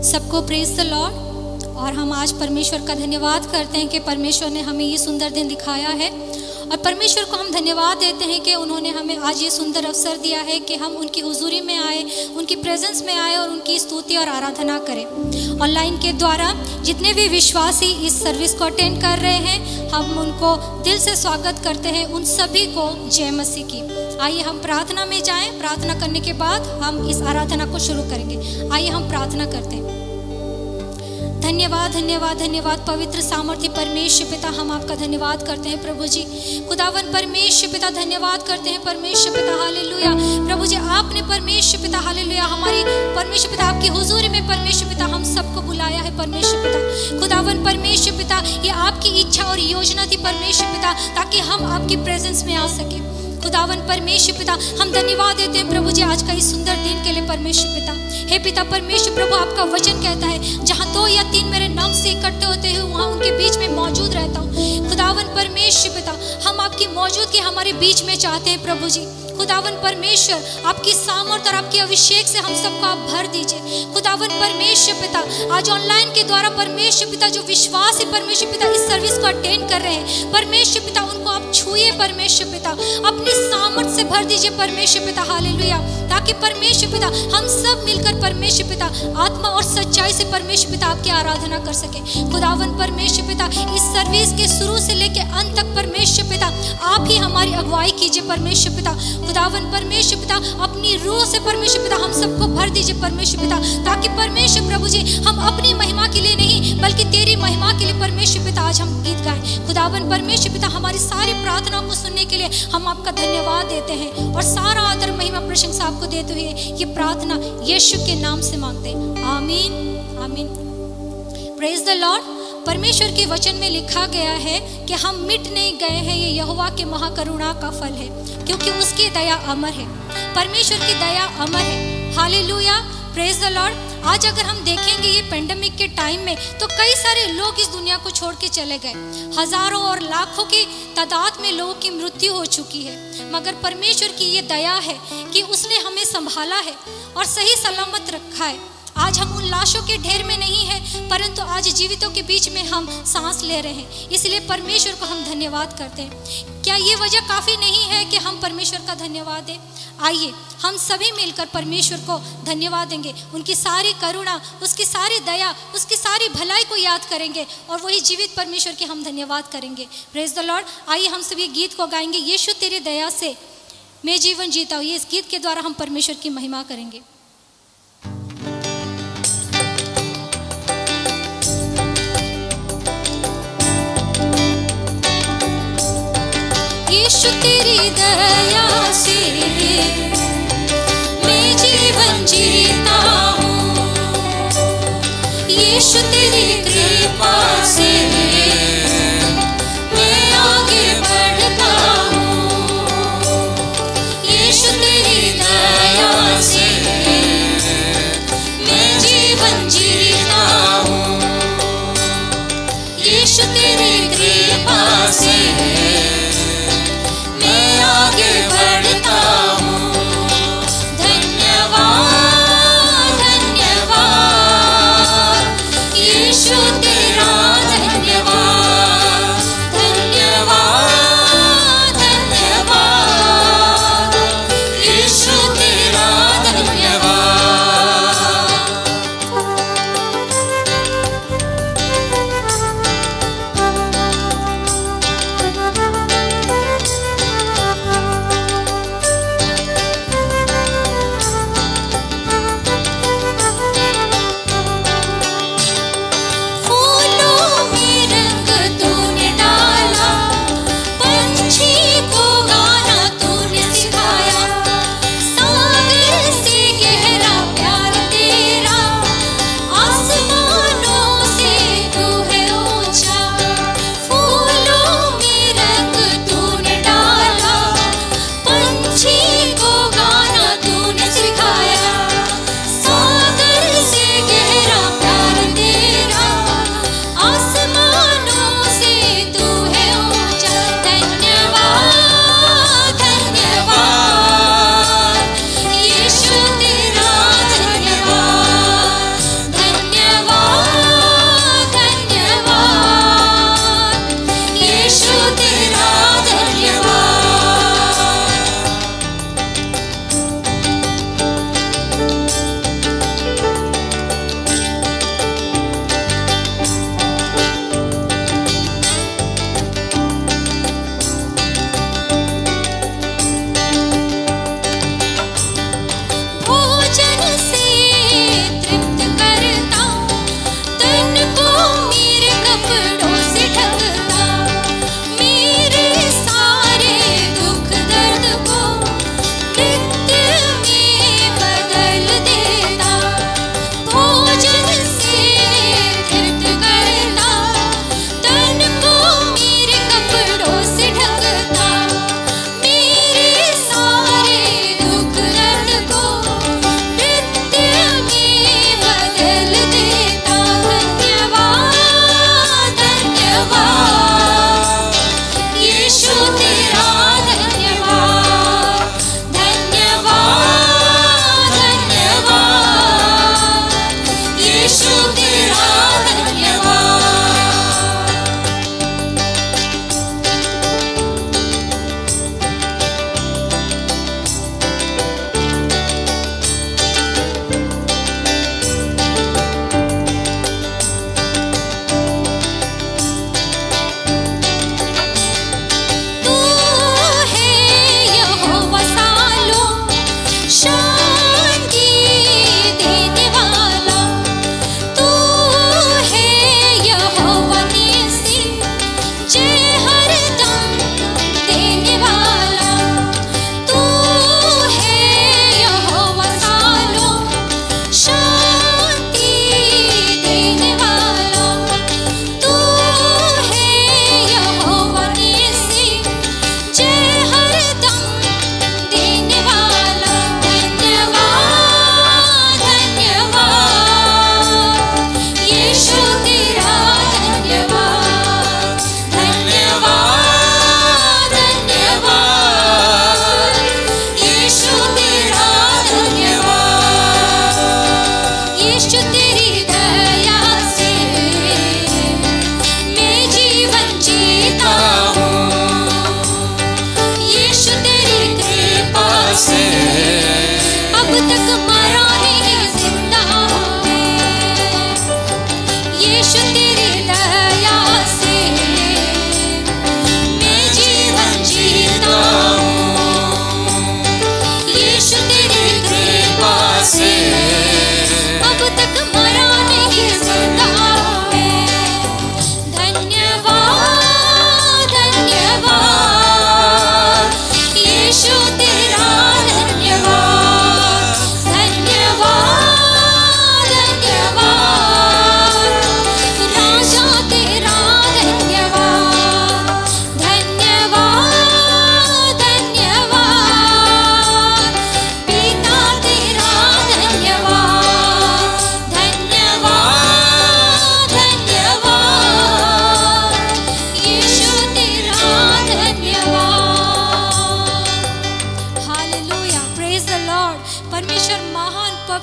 सबको praise the Lord. और हम आज परमेश्वर का धन्यवाद करते हैं कि परमेश्वर ने हमें ये सुंदर दिन दिखाया है, और परमेश्वर को हम धन्यवाद देते हैं कि उन्होंने हमें आज ये सुंदर अवसर दिया है कि हम उनकी हुजूरी में आए, उनकी प्रेजेंस में आए और उनकी स्तुति और आराधना करें। ऑनलाइन के द्वारा जितने भी विश्वासी इस सर्विस को अटेंड कर रहे हैं, हम उनको दिल से स्वागत करते हैं। उन सभी को जय मसीह की। आइए हम प्रार्थना में जाएं। प्रार्थना करने के बाद हम इस आराधना को शुरू करेंगे। आइए हम प्रार्थना करते हैं। धन्यवाद धन्यवाद धन्यवाद पवित्र सामर्थ्य परमेश्वर पिता, हम आपका धन्यवाद करते हैं प्रभु जी। खुदावन परमेश्वर पिता धन्यवाद करते हैं परमेश्वर पिता, हालेलुया। प्रभु जी आपने परमेश्वर पिता हालेलुया हमारी परमेश्वर पिता आपकी हुजूरी में परमेश्वर पिता हम सबको बुलाया है परमेश्वर पिता। खुदावन परमेश्वर पिता ये आपकी इच्छा और योजना थी परमेश्वर पिता, ताकि हम आपकी प्रेजेंस में आ सके। खुदावन परमेश्वर पिता हम धन्यवाद देते हैं प्रभु जी आज का इस सुंदर दिन के लिए परमेश्वर पिता। हे पिता परमेश्वर प्रभु, आपका वचन कहता है जहाँ 2 या 3 मेरे नाम से इकट्ठे होते हैं वहाँ उनके बीच में मौजूद रहता हूँ। खुदावन परमेश्वर पिता हम आपकी मौजूदगी हमारे बीच में चाहते हैं प्रभु जी। खुदावन परमेश्वर आपकी सामर्थ और आपके अभिषेक से हम सबको आप भर दीजिए। खुदावन परमेश्वर पिता आज ऑनलाइन के द्वारा परमेश्वर पिता जो विश्वास है परमेश्वर पिता इस सर्विस को अटेंड कर रहे हैं परमेश्वर पिता, उनको आप छुए परमेश्वर पिता, अपनी सामर्थ से भर दीजिए परमेश्वर पिता, हालेलुया। ताकि परमेश्वर पिता हम सब मिलकर परमेश्वर पिता आत्मा और सच्चाई से परमेश्वर पिता आपकी आराधना कर सके। खुदावन परमेश्वर पिता इस सर्विस के शुरू से लेकर अंत तक परमेश्वर पिता आप ही हमारी अगुवाई कीजिए परमेश्वर पिता। खुदावन परमेश्वर पिता अपनी रूह से परमेश्वर पिता हम सबको भर दीजिए परमेश्वर पिता, ताकि परमेश्वर प्रभु जी हम अपनी महिमा के लिए नहीं बल्कि तेरी महिमा के लिए परमेश्वर पिता आज हम गीत गाएं। खुदावन परमेश्वर पिता हमारी सारी प्रार्थनाओं को सुनने के लिए हम आपका धन्यवाद देते हैं और सारा आदर महिमा प्रशंसा आपको देते हुए ये प्रार्थना यीशु के नाम से मांगते हैं, आमीन आमीन। Praise the Lord. परमेश्वर के वचन में लिखा गया है कि हम मिट नहीं गए हैं, ये यहोवा के महाकरुणा का फल है, क्योंकि उसकी दया अमर है। परमेश्वर की दया अमर है, हालेलुया। Praise the Lord. आज अगर हम देखेंगे ये पेंडेमिक के टाइम में तो कई सारे लोग इस दुनिया को छोड़ के चले गए। हजारों और लाखों की तादाद में लोगों की मृत्यु हो चुकी है, मगर परमेश्वर की ये दया है कि उसने हमें संभाला है और सही सलामत रखा है। आज हम उन लाशों के ढेर में नहीं है, परंतु आज जीवितों के बीच में हम सांस ले रहे हैं, इसलिए परमेश्वर को हम धन्यवाद करते हैं। क्या ये वजह काफ़ी नहीं है कि हम परमेश्वर का धन्यवाद दें? आइए हम सभी मिलकर परमेश्वर को धन्यवाद देंगे, उनकी सारी करुणा, उसकी सारी दया, उसकी सारी भलाई को याद करेंगे और वही जीवित परमेश्वर के हम धन्यवाद करेंगे। Praise the Lord. आइए हम सभी गीत को गाएंगे, यीशु तेरी दया से मैं जीवन जीता हूँ। ये इस गीत के द्वारा हम परमेश्वर की महिमा करेंगे। यीशु तेरी दया से मैं जीवन जीता हूँ, यीशु तेरी कृपा से मैं आगे बढ़ता हूँ, यीशु तेरी दया से मैं जीवन जीता हूँ, यीशु तेरी कृपा से आगे बढ़ता हूँ। धन्यवाद धन्यवाद यीशु तेरा धन्यवाद।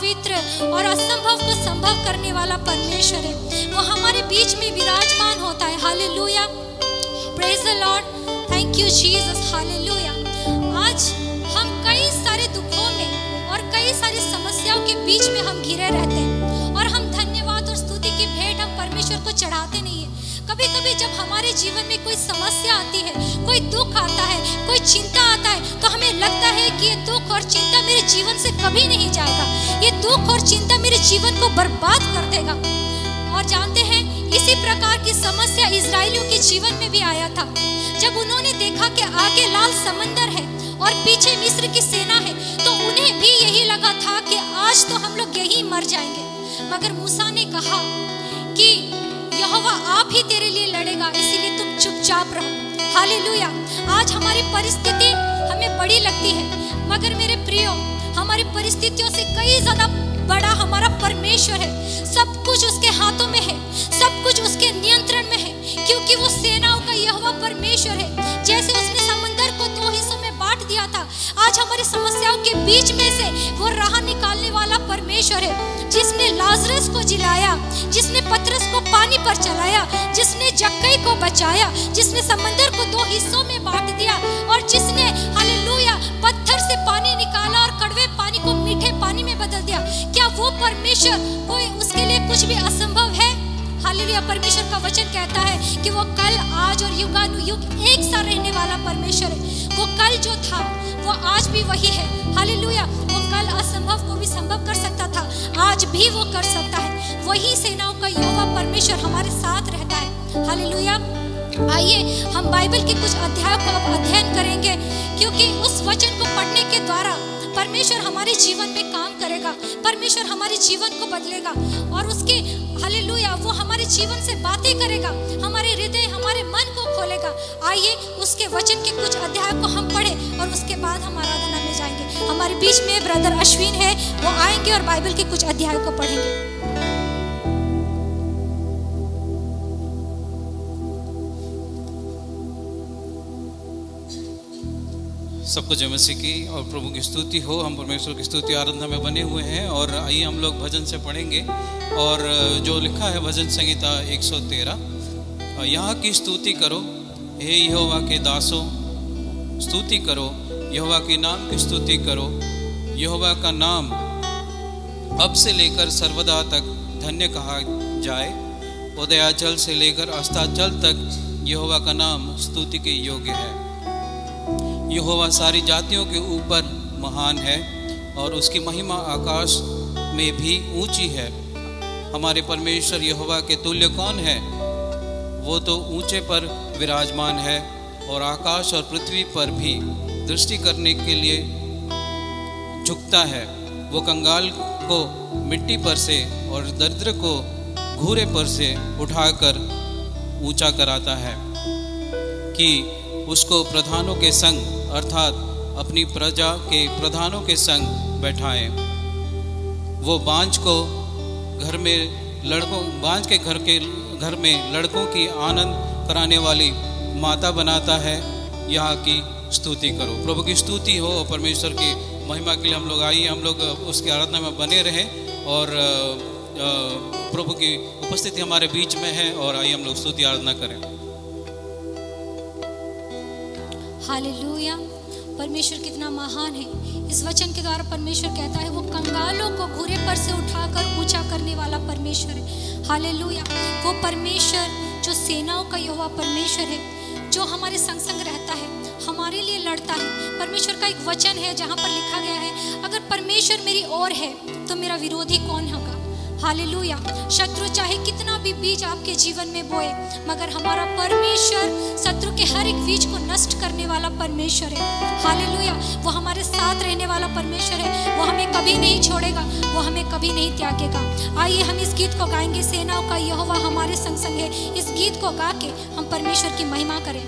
पवित्र और असंभव को संभव करने वाला परमेश्वर है। वो हमारे बीच में विराजमान होता है। Hallelujah, praise the Lord, thank you Jesus, hallelujah. आज हम कई सारे दुखों में और कई सारी समस्याओं के बीच में हम घिरे रहते हैं और हम धन्यवाद और स्तुति की भेंट हम परमेश्वर को चढ़ाते नहीं है। कभी कभी जब हमारे जीवन में कोई समस्या आती है, कोई दुख आता है, कोई चिंता आता है, तो हमें लगता है कि ये दुख और चिंता मेरे जीवन से कभी नहीं जाएगा, ये दुख और चिंता मेरे जीवन को बर्बाद कर देगा। और जानते हैं, इसी प्रकार की समस्या इजरायलियों के जीवन में भी आया था। जब उन्होंने देखा कि आगे लाल समंदर है और पीछे मिस्र की सेना है, तो उन्हें भी यही लगा था कि आज तो हम लोग यही मर जाएंगे। मगर मूसा ने कहा कि यहोवा आप ही तेरे लिए लड़ेगा, इसीलिए तुम चुपचाप रहो। हालेलुया। आज हमारी परिस्थिति हमें बड़ी लगती है, मगर मेरे प्रियो, हमारी परिस्थितियों से कई ज्यादा बड़ा हमारा परमेश्वर है। सब कुछ उसके हाथों में है, सब कुछ उसके नियंत्रण में है, क्योंकि वो सेनाओं का यहोवा परमेश्वर है। जैसे उसने समंदर को 2 हिस्सों में बांट दिया था, आज हमारी समस्याओं के बीच में से वो राह निकालने वाला परमेश्वर है, जिसने लाजरस को जिलाया, जिसने पतरस को पानी पर चलाया, जिसने जक्कई को बचाया, जिसने समंदर को 2 हिस्सों में बांट दिया और जिसने हालेलुया पत्थर से पानी निकाला और कड़वे पानी को मीठे पानी में बदल दिया। क्या वो परमेश्वर, कोई उसके लिए कुछ भी असंभव है? हालेलुया। परमेश्वर का वचन कहता है कि वो कल, आज और युगानुयुग एक सा रहने वाला परमेश्वर है। वो कल जो था वो आज भी वही है। हालेलुया। वो कल असंभव को भी संभव कर सकता था, आज भी वो कर सकता है। वही सेनाओं का यहोवा परमेश्वर हमारे साथ रहता है। हालेलुया। आइए हम बाइबल के कुछ अध्यायों को अब अध्ययन करेंगे, क्योंकि उस वचन को पढ़ने के द्वारा परमेश्वर हमारे जीवन में काम करेगा, परमेश्वर हमारे जीवन को बदलेगा और उसके हालेलुया वो हमारे जीवन से बातें करेगा, हमारे हृदय, हमारे मन को खोलेगा। आइए उसके वचन के कुछ अध्याय को हम पढ़ें और उसके बाद हम आराधना में जाएंगे। हमारे बीच में ब्रदर अश्विन है, वो आएंगे और बाइबल के कुछ अध्याय को पढ़ेंगे। सबको जय मसीह की और प्रभु की स्तुति हो। हम परमेश्वर की स्तुति आराधना में बने हुए हैं और आइए हम लोग भजन से पढ़ेंगे। और जो लिखा है भजन संहिता 113, यहाँ की स्तुति करो हे यहोवा के दासों, स्तुति करो यहोवा के नाम की स्तुति करो। यहोवा का नाम अब से लेकर सर्वदा तक धन्य कहा जाए, उदयाचल से लेकर अस्ताचल तक यहोवा का नाम स्तुति के योग्य है। यहोवा सारी जातियों के ऊपर महान है और उसकी महिमा आकाश में भी ऊंची है। हमारे परमेश्वर यहोवा के तुल्य कौन है? वो तो ऊंचे पर विराजमान है और आकाश और पृथ्वी पर भी दृष्टि करने के लिए झुकता है। वो कंगाल को मिट्टी पर से और दरिद्र को घूरे पर से उठाकर ऊंचा कराता है कि उसको प्रधानों के संग अर्थात अपनी प्रजा के प्रधानों के संग बैठाएं। वो बांझ को घर में बांझ के घर में लड़कों की आनंद कराने वाली माता बनाता है। यहाँ की स्तुति करो। प्रभु की स्तुति हो और परमेश्वर की महिमा के लिए हम लोग आइए, हम लोग उसकी आराधना में बने रहें और प्रभु की उपस्थिति हमारे बीच में है और आइए हम लोग स्तुति आराधना करें। हालेलुया। परमेश्वर कितना महान है। इस वचन के द्वारा परमेश्वर कहता है वो कंगालों को घूरे पर से उठाकर ऊंचा करने वाला परमेश्वर है। हालेलुया। वो परमेश्वर जो सेनाओं का यहोवा परमेश्वर है, जो हमारे संग संग रहता है, हमारे लिए लड़ता है। परमेश्वर का एक वचन है जहाँ पर लिखा गया है, अगर परमेश्वर मेरी ओर है तो मेरा विरोधी कौन होगा। हालेलुया। शत्रु चाहे कितना भी बीज आपके जीवन में बोए, मगर हमारा परमेश्वर शत्रु के हर एक बीज को नष्ट करने वाला परमेश्वर है। हालेलुया। वो हमारे साथ रहने वाला परमेश्वर है। वो हमें कभी नहीं छोड़ेगा, वो हमें कभी नहीं त्यागेगा। आइए हम इस गीत को गाएंगे, सेनाओं का यहोवा हमारे संग संग है। इस गीत को गा के हम परमेश्वर की महिमा करें।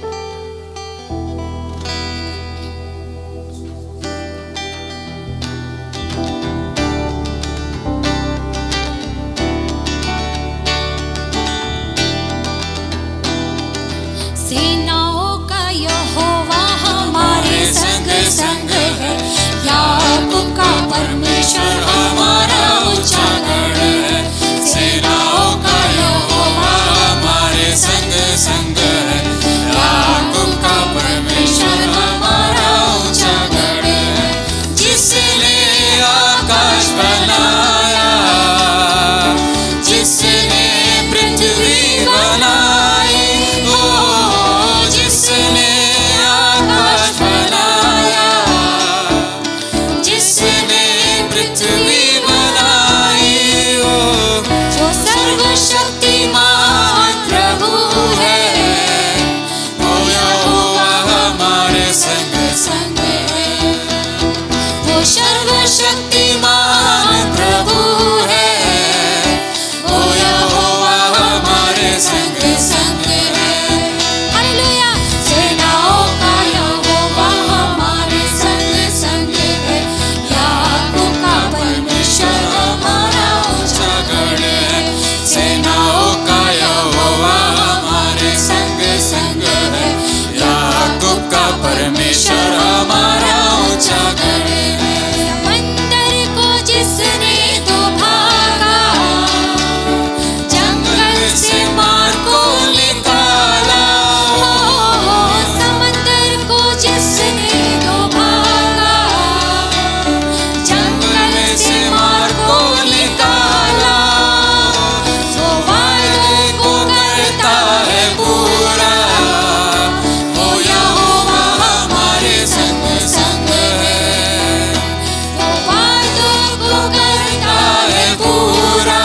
संग है, याकूब का परमेश्वर हमारा परमेश्वर हमारा ऊंचा गढ़ है। समंदर को जिसने तो भागा, जंगल से मार को निकाला। समंदर को जिसने तो भागा, जंगल से मार को निकाला। वो वादों को करता है पूरा, वो यहोवा हमारे संग संग है। वो वादों को करता है पूरा,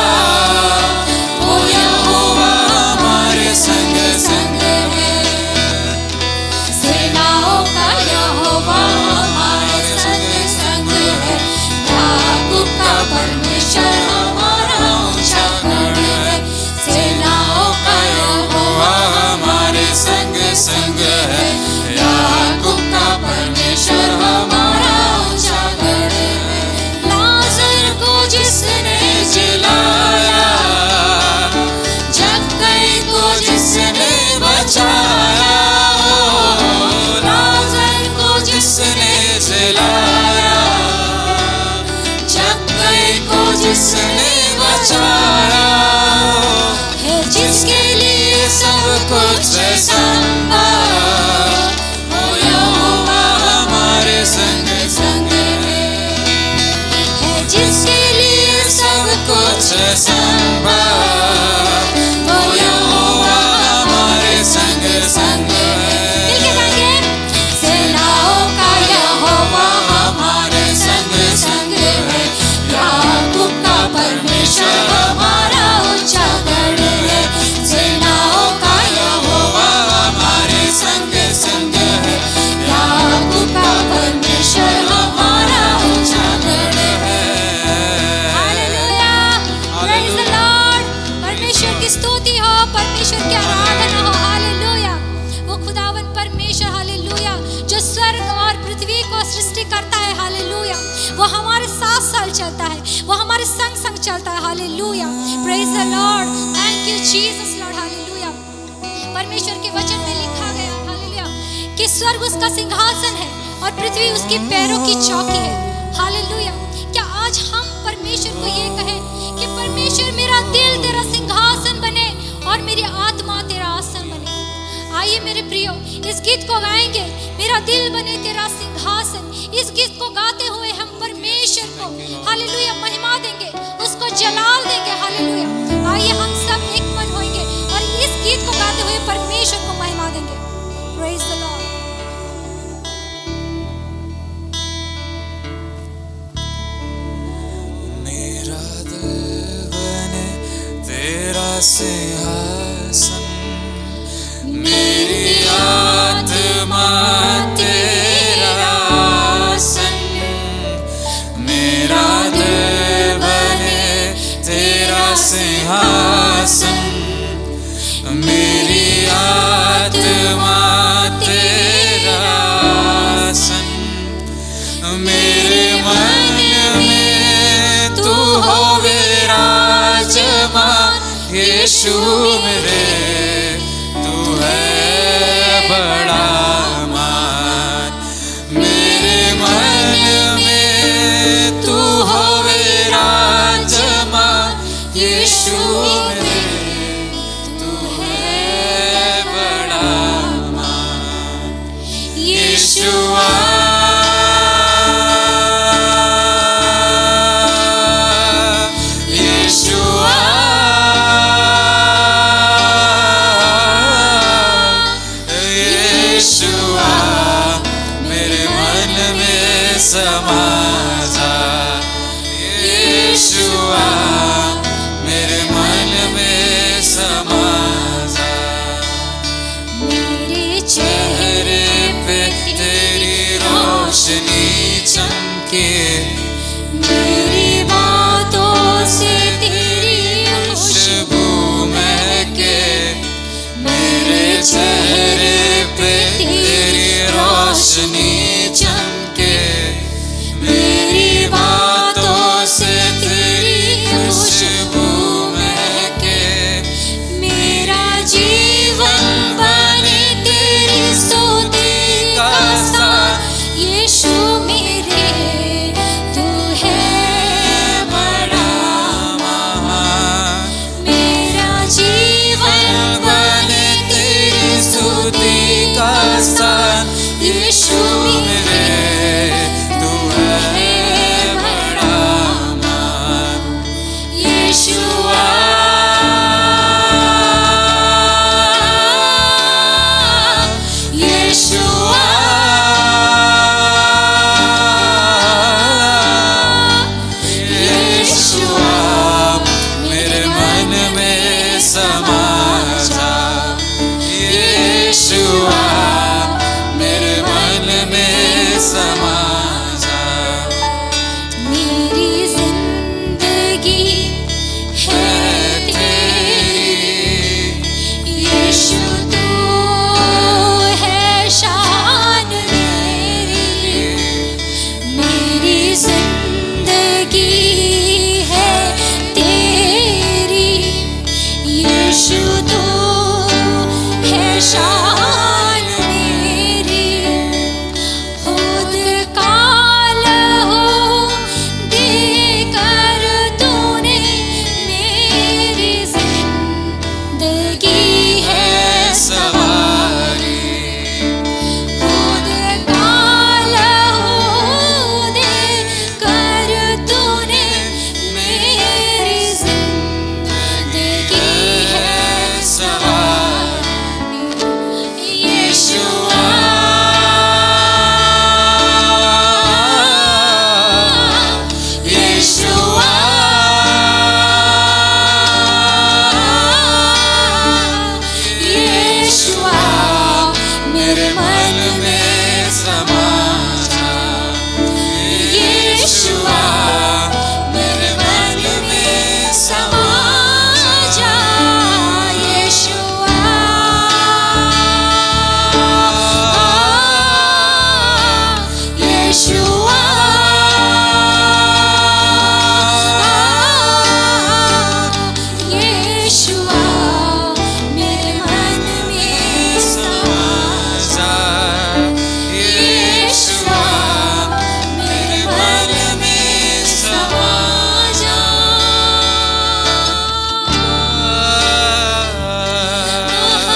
वो यहोवा हमारे संग संग है। सेनाओं का यहोवा हमारे संग संग है। याकूब का परमेश्वर हमारा ऊंचा गढ़ है। सेनाओं का यहोवा हमारे संग संग है। याकूब का परमेश्वर हमारा ऊंचा गढ़ है। लाजर को जिसने जिलाया, जक्कई को जिसने बचाया। लाजर को जिसने जिलाया, जक्कई को जिसने बचाया। है जिसके लिए सब कुछ संभव, वो यहोवा हमारे संग संग है। जिसके लिए सब कुछ संभव, वो यहोवा हमारे संग संग है। सेनाओं का यहोवा हमारे संग संग है। याकूब का परमेश्वर हमारा ऊंचा गढ़ है। सेनाओं का यहोवा हमारे संग संग है। याकूब का परमेश्वर हमारा ऊंचा गढ़ है। Hallelujah, praise the Lord. परमेश्वर की स्तुति हो, परमेश्वर की आराधना हो। हालेलुया, वो खुदावन परमेश्वर, हालेलुया, जो स्वर्ग और पृथ्वी को सृष्टि करता है। हालेलुया, वो हमारे साथ साथ चलता है, वो हमारे संग संग चलता है। Hallelujah, praise the Lord, thank you Jesus Lord. Hallelujah, परमेश्वर के वचन में लिखा गया है, हालेलुया, कि स्वर्ग उसका सिंहासन है और पृथ्वी उसके पैरों की चौकी है। हालेलुया, क्या आज हम परमेश्वर को ये कहें कि परमेश्वर मेरा दिल तेरा सिंहासन बने और मेरी आत्मा तेरा आसन बने। आइए मेरे प्रियो, इस गीत को गाएंगे, मेरा दिल बने तेरा सिंहासन। इस गीत को गाते हुए हम परमेश्वर को, हालेलुया, महिमा देंगे, उसको जलाल देंगे। हालेलुया, आइए हम सब एक मन होंगे और इस गीत को गाते हुए परमेश्वर को महिमा देंगे। Praise the Lord. मेरा दिल बने तेरा सिंहासन, मेरी आत्मा तेरा आसन। मेरा दिल बने तेरा सिंहासन, मेरी आत्मा तेरा आसन। मेरे मन में तू हो विराजमान, यीशु मेरे तू है बड़ा मान। मेरे मन में तू हो विराजमान, यीशु मेरे तू है बड़ा मान। यीशुआ समा जा। यीशुआ मेरे मन में समा जा। मेरे चेहरे पे तेरी रोशनी चमके, मेरी बातों से तेरी खुशबू महके। मेरे चेहरे पे तेरी रोशनी चमके, मेरी बातों से तेरी खुशबू महके। मेरा जीवन बने तेरी स्तुति का यीशु मेरे तू है बड़ा महान यीशुआ यीशुआ यीशुआ मेरे मन में समा जा यीशुआ मेरे मन में समा जा मेरी जिंदगी है तेरी यीशु तू है शान मेरी मेरी जिंदगी है तेरी यीशु तू है शान मेरी खुद काल हो देकर तूने मेरी जिंदगी है सवारी खुद काल हो देकर तूने मेरी जिंदगी है सवारी यीशुआ यीशुआ यीशुआ मेरे मन में समा जा यीशुआ मेरे मन में समा जा यीशुआ यीशुआ यीशुआ मेरे मन में समा जा यीशुआ मेरे मन में समा जा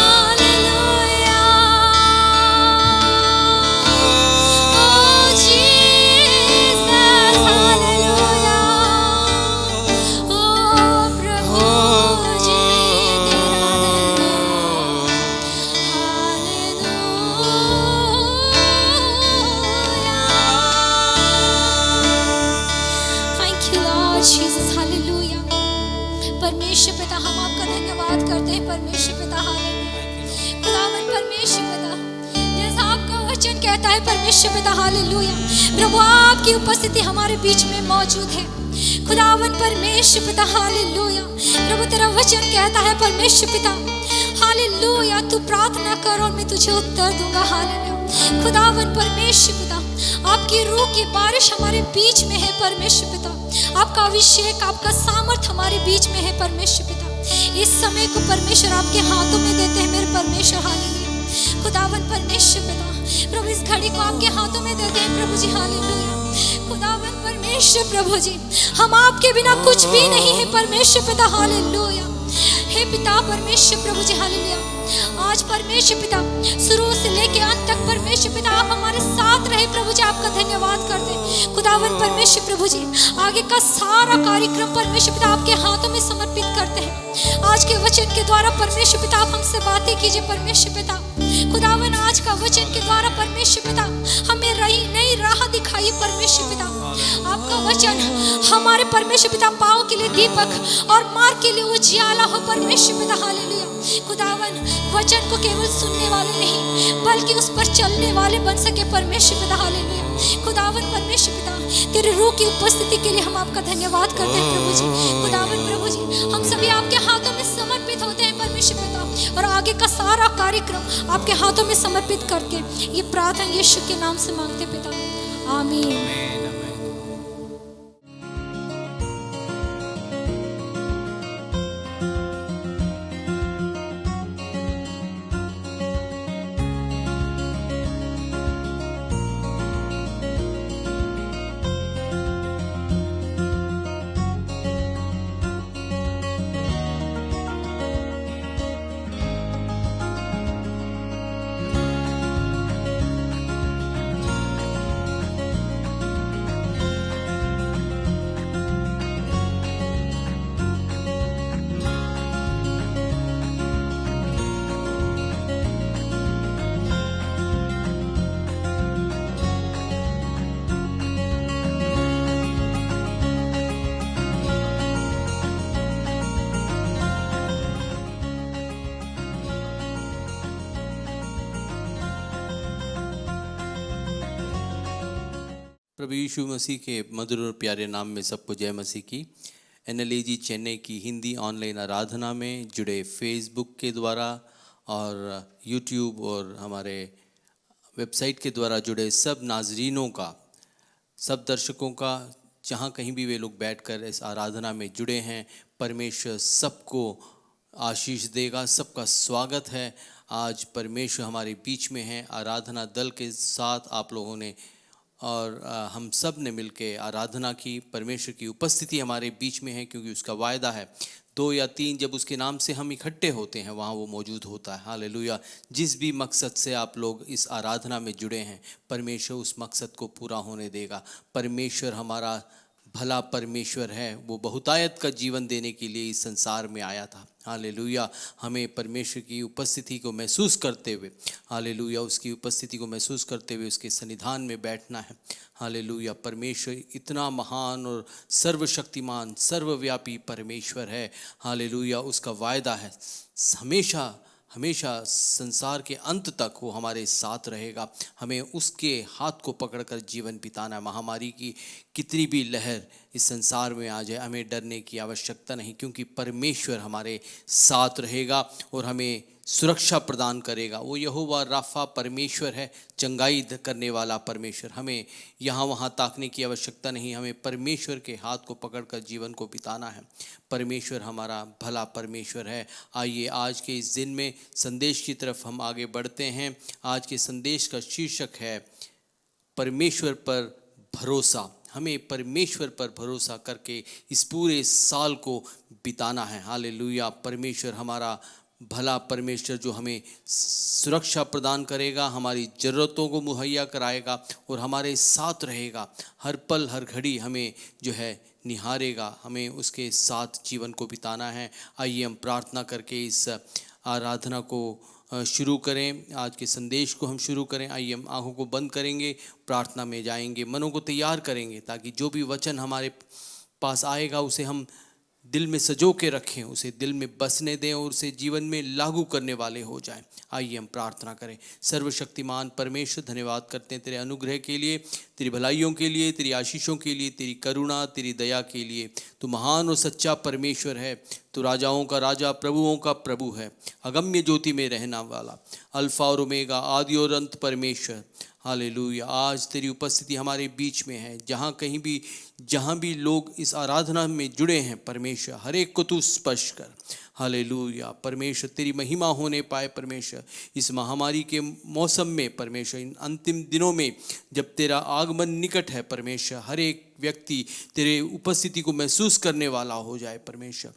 हालेलुया ओ जीसस हालेलुया ओ प्रभु जी thank you Lord Jesus hallelujah परमेश्वर पिता हम आपका धन्यवाद करते हैं परमेश्वर पिता हालेलुया खुदावन परमेश्वर पिता जैसा आपका वचन कहता है परमेश्वर पिता हालेलुया प्रभु आपकी उपस्थिति हमारे बीच में मौजूद है खुदावन परमेश्वर पिता हालेलुया प्रभु तेरा वचन कहता है परमेश्वर पिता हालेलुया तू प्रार्थना कर और मैं तुझे उत्तर दूंगा हालेलुया खुदावन परमेश्वर पिता आपकी रूह की बारिश हमारे बीच में है परमेश्वर पिता आपका अभिषेक आपका सामर्थ हमारे बीच में है परमेश्वर पिता इस समय को परमेश्वर आपके हाथों में देते हैं मेरे परमेश्वर हालेलुया खुदावन परमेश्वर पिता प्रभु इस घड़ी को आपके हाथों में देते हैं प्रभु जी हालेलुया खुदावन परमेश्वर प्रभु जी हम आपके बिना कुछ भी नहीं है परमेश्वर पिता हालेलुया हे पिता परमेश्वर प्रभु जी हालेलुया आज परमेश्वर पिता शुरू से लेके अंत तक परमेश्वर पिता आप हमारे साथ रहे प्रभु जी आपका धन्यवाद करते हैं खुदावन परमेश्वर प्रभु जी आगे का सारा कार्यक्रम परमेश्वर पिता आपके हाथों में समर्पित करते हैं आज के वचन के द्वारा परमेश्वर पिता आप हमसे बातें कीजिए परमेश्वर पिता खुदावन आज का वचन के द्वारा परमेश्वर पिता हमें नई राह दिखाइए परमेश्वर पिता आपका वचन हमारे परमेश्वर पिता पाँव के लिए दीपक और मार्ग के लिए उजियाला हो परमेश्वर पिता हालेलुया खुदावन वचन को केवल सुनने वाले नहीं बल्कि उस पर चलने वाले बन सके परमेश्वर पिता हालेलुया खुदावन परमेश्वर पिता तेरे रूह की उपस्थिति के लिए हम आपका धन्यवाद करते हैं प्रभु जी खुदावन प्रभु जी हम सभी आपके हाथों में समर्पित होते हैं परमेश्वर पिता और आगे का सारा कार्यक्रम आपके हाथों में समर्पित करके ये प्रार्थना यीशु के नाम से मांगते पिता आमीन प्रभु यीशु मसीह के मधुर और प्यारे नाम में सबको जय मसीह की। NLAG चेन्नई की हिंदी ऑनलाइन आराधना में जुड़े फेसबुक के द्वारा और यूट्यूब और हमारे वेबसाइट के द्वारा जुड़े सब नाजरीनों का, सब दर्शकों का, जहाँ कहीं भी वे लोग बैठकर इस आराधना में जुड़े हैं, परमेश्वर सबको आशीष देगा। सबका स्वागत है। आज परमेश्वर हमारे बीच में है। आराधना दल के साथ आप लोगों ने और हम सब ने मिलकर आराधना की। परमेश्वर की उपस्थिति हमारे बीच में है, क्योंकि उसका वायदा है 2 या 3 जब उसके नाम से हम इकट्ठे होते हैं वहाँ वो मौजूद होता है। हालेलुया। जिस भी मकसद से आप लोग इस आराधना में जुड़े हैं, परमेश्वर उस मकसद को पूरा होने देगा। परमेश्वर हमारा भला परमेश्वर है। वो बहुतायत का जीवन देने के लिए इस संसार में आया था। हालेलुया। हमें परमेश्वर की उपस्थिति को महसूस करते हुए, हालेलुया, उसकी उपस्थिति को महसूस करते हुए उसके सन्निधान में बैठना है। हालेलुया। परमेश्वर इतना महान और सर्वशक्तिमान, सर्वव्यापी परमेश्वर है। हालेलुया। उसका वायदा है हमेशा हमेशा संसार के अंत तक वो हमारे साथ रहेगा। हमें उसके हाथ को पकड़कर जीवन बिताना है। महामारी की कितनी भी लहर इस संसार में आ जाए, हमें डरने की आवश्यकता नहीं, क्योंकि परमेश्वर हमारे साथ रहेगा और हमें सुरक्षा प्रदान करेगा। वो यहोवा राफा परमेश्वर है, चंगाई करने वाला परमेश्वर। हमें यहाँ वहाँ ताकने की आवश्यकता नहीं, हमें परमेश्वर के हाथ को पकड़कर जीवन को बिताना है। परमेश्वर हमारा भला परमेश्वर है। आइए आज के इस दिन में संदेश की तरफ हम आगे बढ़ते हैं। आज के संदेश का शीर्षक है परमेश्वर पर भरोसा। हमें परमेश्वर पर भरोसा करके इस पूरे साल को बिताना है। हालेलुया। परमेश्वर हमारा भला परमेश्वर जो हमें सुरक्षा प्रदान करेगा, हमारी ज़रूरतों को मुहैया कराएगा और हमारे साथ रहेगा। हर पल हर घड़ी हमें जो है निहारेगा। हमें उसके साथ जीवन को बिताना है। आइए हम प्रार्थना करके इस आराधना को शुरू करें, आज के संदेश को हम शुरू करें। आइए हम आँखों को बंद करेंगे, प्रार्थना में जाएंगे, मनों को तैयार करेंगे, ताकि जो भी वचन हमारे पास आएगा उसे हम दिल में सजो के रखें, उसे दिल में बसने दें और उसे जीवन में लागू करने वाले हो जाएं। आइए हम प्रार्थना करें। सर्वशक्तिमान परमेश्वर, धन्यवाद करते हैं तेरे अनुग्रह के लिए, तेरी भलाइयों के लिए, तेरी आशीषों के लिए, तेरी करुणा, तेरी दया के लिए। तू महान और सच्चा परमेश्वर है। तू राजाओं का राजा, प्रभुओं का प्रभु है। अगम्य ज्योति में रहना वाला, अल्फा और ओमेगा, आदि और अंत परमेश्वर। हालेलुया। आज तेरी उपस्थिति हमारे बीच में है। जहाँ भी लोग इस आराधना में जुड़े हैं, परमेश्वर हर एक को तू स्पर्श कर। हालेलुया। परमेश्वर तेरी महिमा होने पाए। परमेश्वर इस महामारी के मौसम में, परमेश्वर इन अंतिम दिनों में जब तेरा आगमन निकट है, परमेश्वर हर एक व्यक्ति तेरे उपस्थिति को महसूस करने वाला हो जाए। परमेश्वर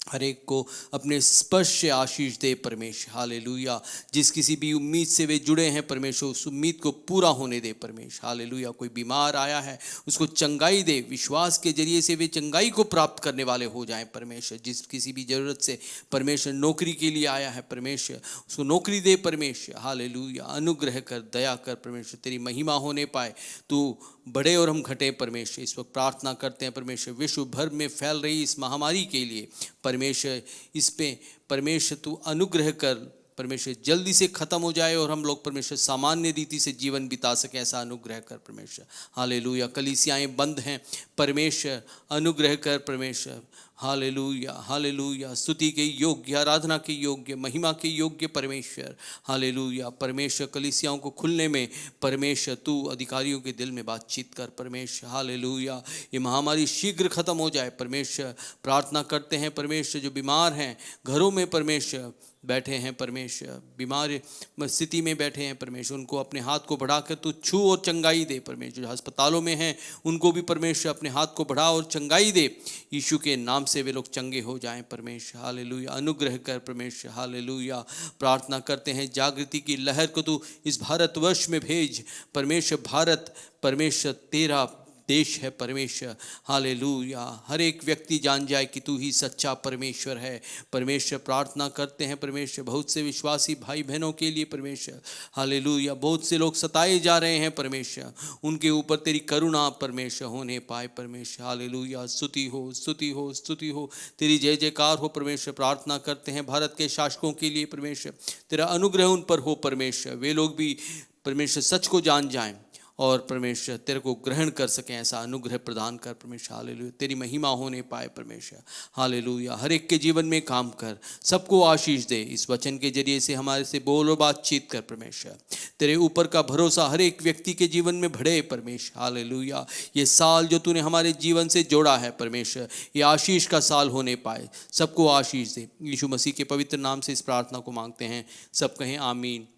हर एक को अपने स्पर्श से आशीष दे। परमेश्वर हालेलुया। जिस किसी भी उम्मीद से वे जुड़े हैं, परमेश्वर उस उम्मीद को पूरा होने दे। परमेश्वर हालेलुया। कोई बीमार आया है, उसको चंगाई दे। विश्वास के जरिए से वे चंगाई को प्राप्त करने वाले हो जाएं। परमेश्वर जिस किसी भी ज़रूरत से परमेश्वर नौकरी के लिए आया है, परमेश्वर उसको नौकरी दे। परमेश्वर हालेलुया। अनुग्रह कर, दया कर। परमेश्वर तेरी महिमा होने पाए, तू बड़े और हम घटे। परमेश्वर इस वक्त प्रार्थना करते हैं परमेश्वर विश्व भर में फैल रही इस महामारी के लिए, परमेश्वर इस पे परमेश्वर तू अनुग्रह कर। परमेश्वर जल्दी से ख़त्म हो जाए और हम लोग परमेश्वर सामान्य रीति से जीवन बिता सके, ऐसा अनुग्रह कर। परमेश्वर हालेलुया। कलीसियाएँ बंद हैं, परमेश्वर अनुग्रह कर। परमेश्वर हालेलुया। हालेलुया। स्तुति के योग्य, आराधना के योग्य, महिमा के योग्य परमेश्वर हालेलुया। परमेश्वर कलीसियाओं को खुलने में परमेश्वर तू अधिकारियों के दिल में बातचीत कर। परमेश्वर हालेलुया। ये महामारी शीघ्र खत्म हो जाए। परमेश्वर प्रार्थना करते हैं परमेश्वर जो बीमार हैं, घरों में परमेश्वर बैठे हैं, परमेश्वर बीमार स्थिति में बैठे हैं, परमेश्वर उनको अपने हाथ को बढ़ाकर तू छू और चंगाई दे। परमेश्वर जो अस्पतालों में हैं उनको भी परमेश्वर अपने हाथ को बढ़ा और चंगाई दे। यीशु के नाम से वे लोग चंगे हो जाएं। परमेश्वर हालेलुया। अनुग्रह कर। परमेश्वर हालेलुया। प्रार्थना करते हैं जागृति की लहर को तू इस भारतवर्ष में भेज। परमेश्वर भारत परमेश्वर तेरा देश है। परमेश्वर हालेलुया। हर एक व्यक्ति जान जाए कि तू ही सच्चा परमेश्वर है। परमेश्वर प्रार्थना करते हैं परमेश्वर बहुत से विश्वासी भाई बहनों के लिए। परमेश्वर हालेलुया। बहुत से लोग सताए जा रहे हैं, परमेश्वर उनके ऊपर तेरी करुणा परमेश्वर होने पाए। परमेश्वर हालेलुया। स्तुति हो, स्तुति हो, स्तुति हो, तेरी जय जयकार हो। परमेश्वर प्रार्थना करते हैं भारत के शासकों के लिए। परमेश्वर तेरा अनुग्रह उन पर हो। परमेश्वर वे लोग भी परमेश्वर सच को जान जाएं और परमेश्वर तेरे को ग्रहण कर सकें, ऐसा अनुग्रह प्रदान कर परमेश्वर। हालेलुया, तेरी महिमा होने पाए परमेश्वर। हालेलुया, हर एक के जीवन में काम कर, सबको आशीष दे। इस वचन के जरिए से हमारे से बोल और बातचीत कर परमेश्वर। तेरे ऊपर का भरोसा हर एक व्यक्ति के जीवन में बढ़े परमेश्वर। हालेलुया, ये साल जो तूने हमारे जीवन से जोड़ा है परमेश्वर, ये आशीष का साल होने पाए, सबको आशीष दे। यीशु मसीह के पवित्र नाम से इस प्रार्थना को मांगते हैं, सब कहें आमीन।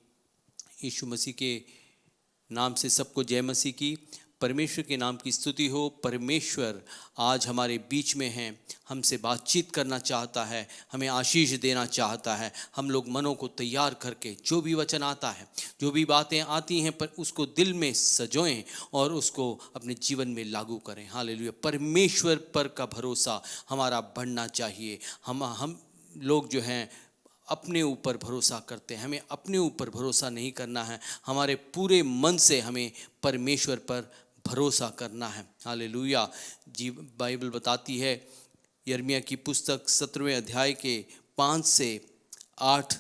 यीशु मसीह के नाम से सबको जय मसीह की। परमेश्वर के नाम की स्तुति हो। परमेश्वर आज हमारे बीच में हैं, हमसे बातचीत करना चाहता है, हमें आशीष देना चाहता है। हम लोग मनों को तैयार करके जो भी वचन आता है, जो भी बातें आती हैं, पर उसको दिल में सजोएं और उसको अपने जीवन में लागू करें। हालेलुया, परमेश्वर पर का भरोसा हमारा बढ़ना चाहिए। हम लोग जो हैं अपने ऊपर भरोसा करते हैं, हमें अपने ऊपर भरोसा नहीं करना है, हमारे पूरे मन से हमें परमेश्वर पर भरोसा करना है। हालेलुया, बाइबल बताती है, यिर्मयाह की पुस्तक 17वें अध्याय के 5 से 8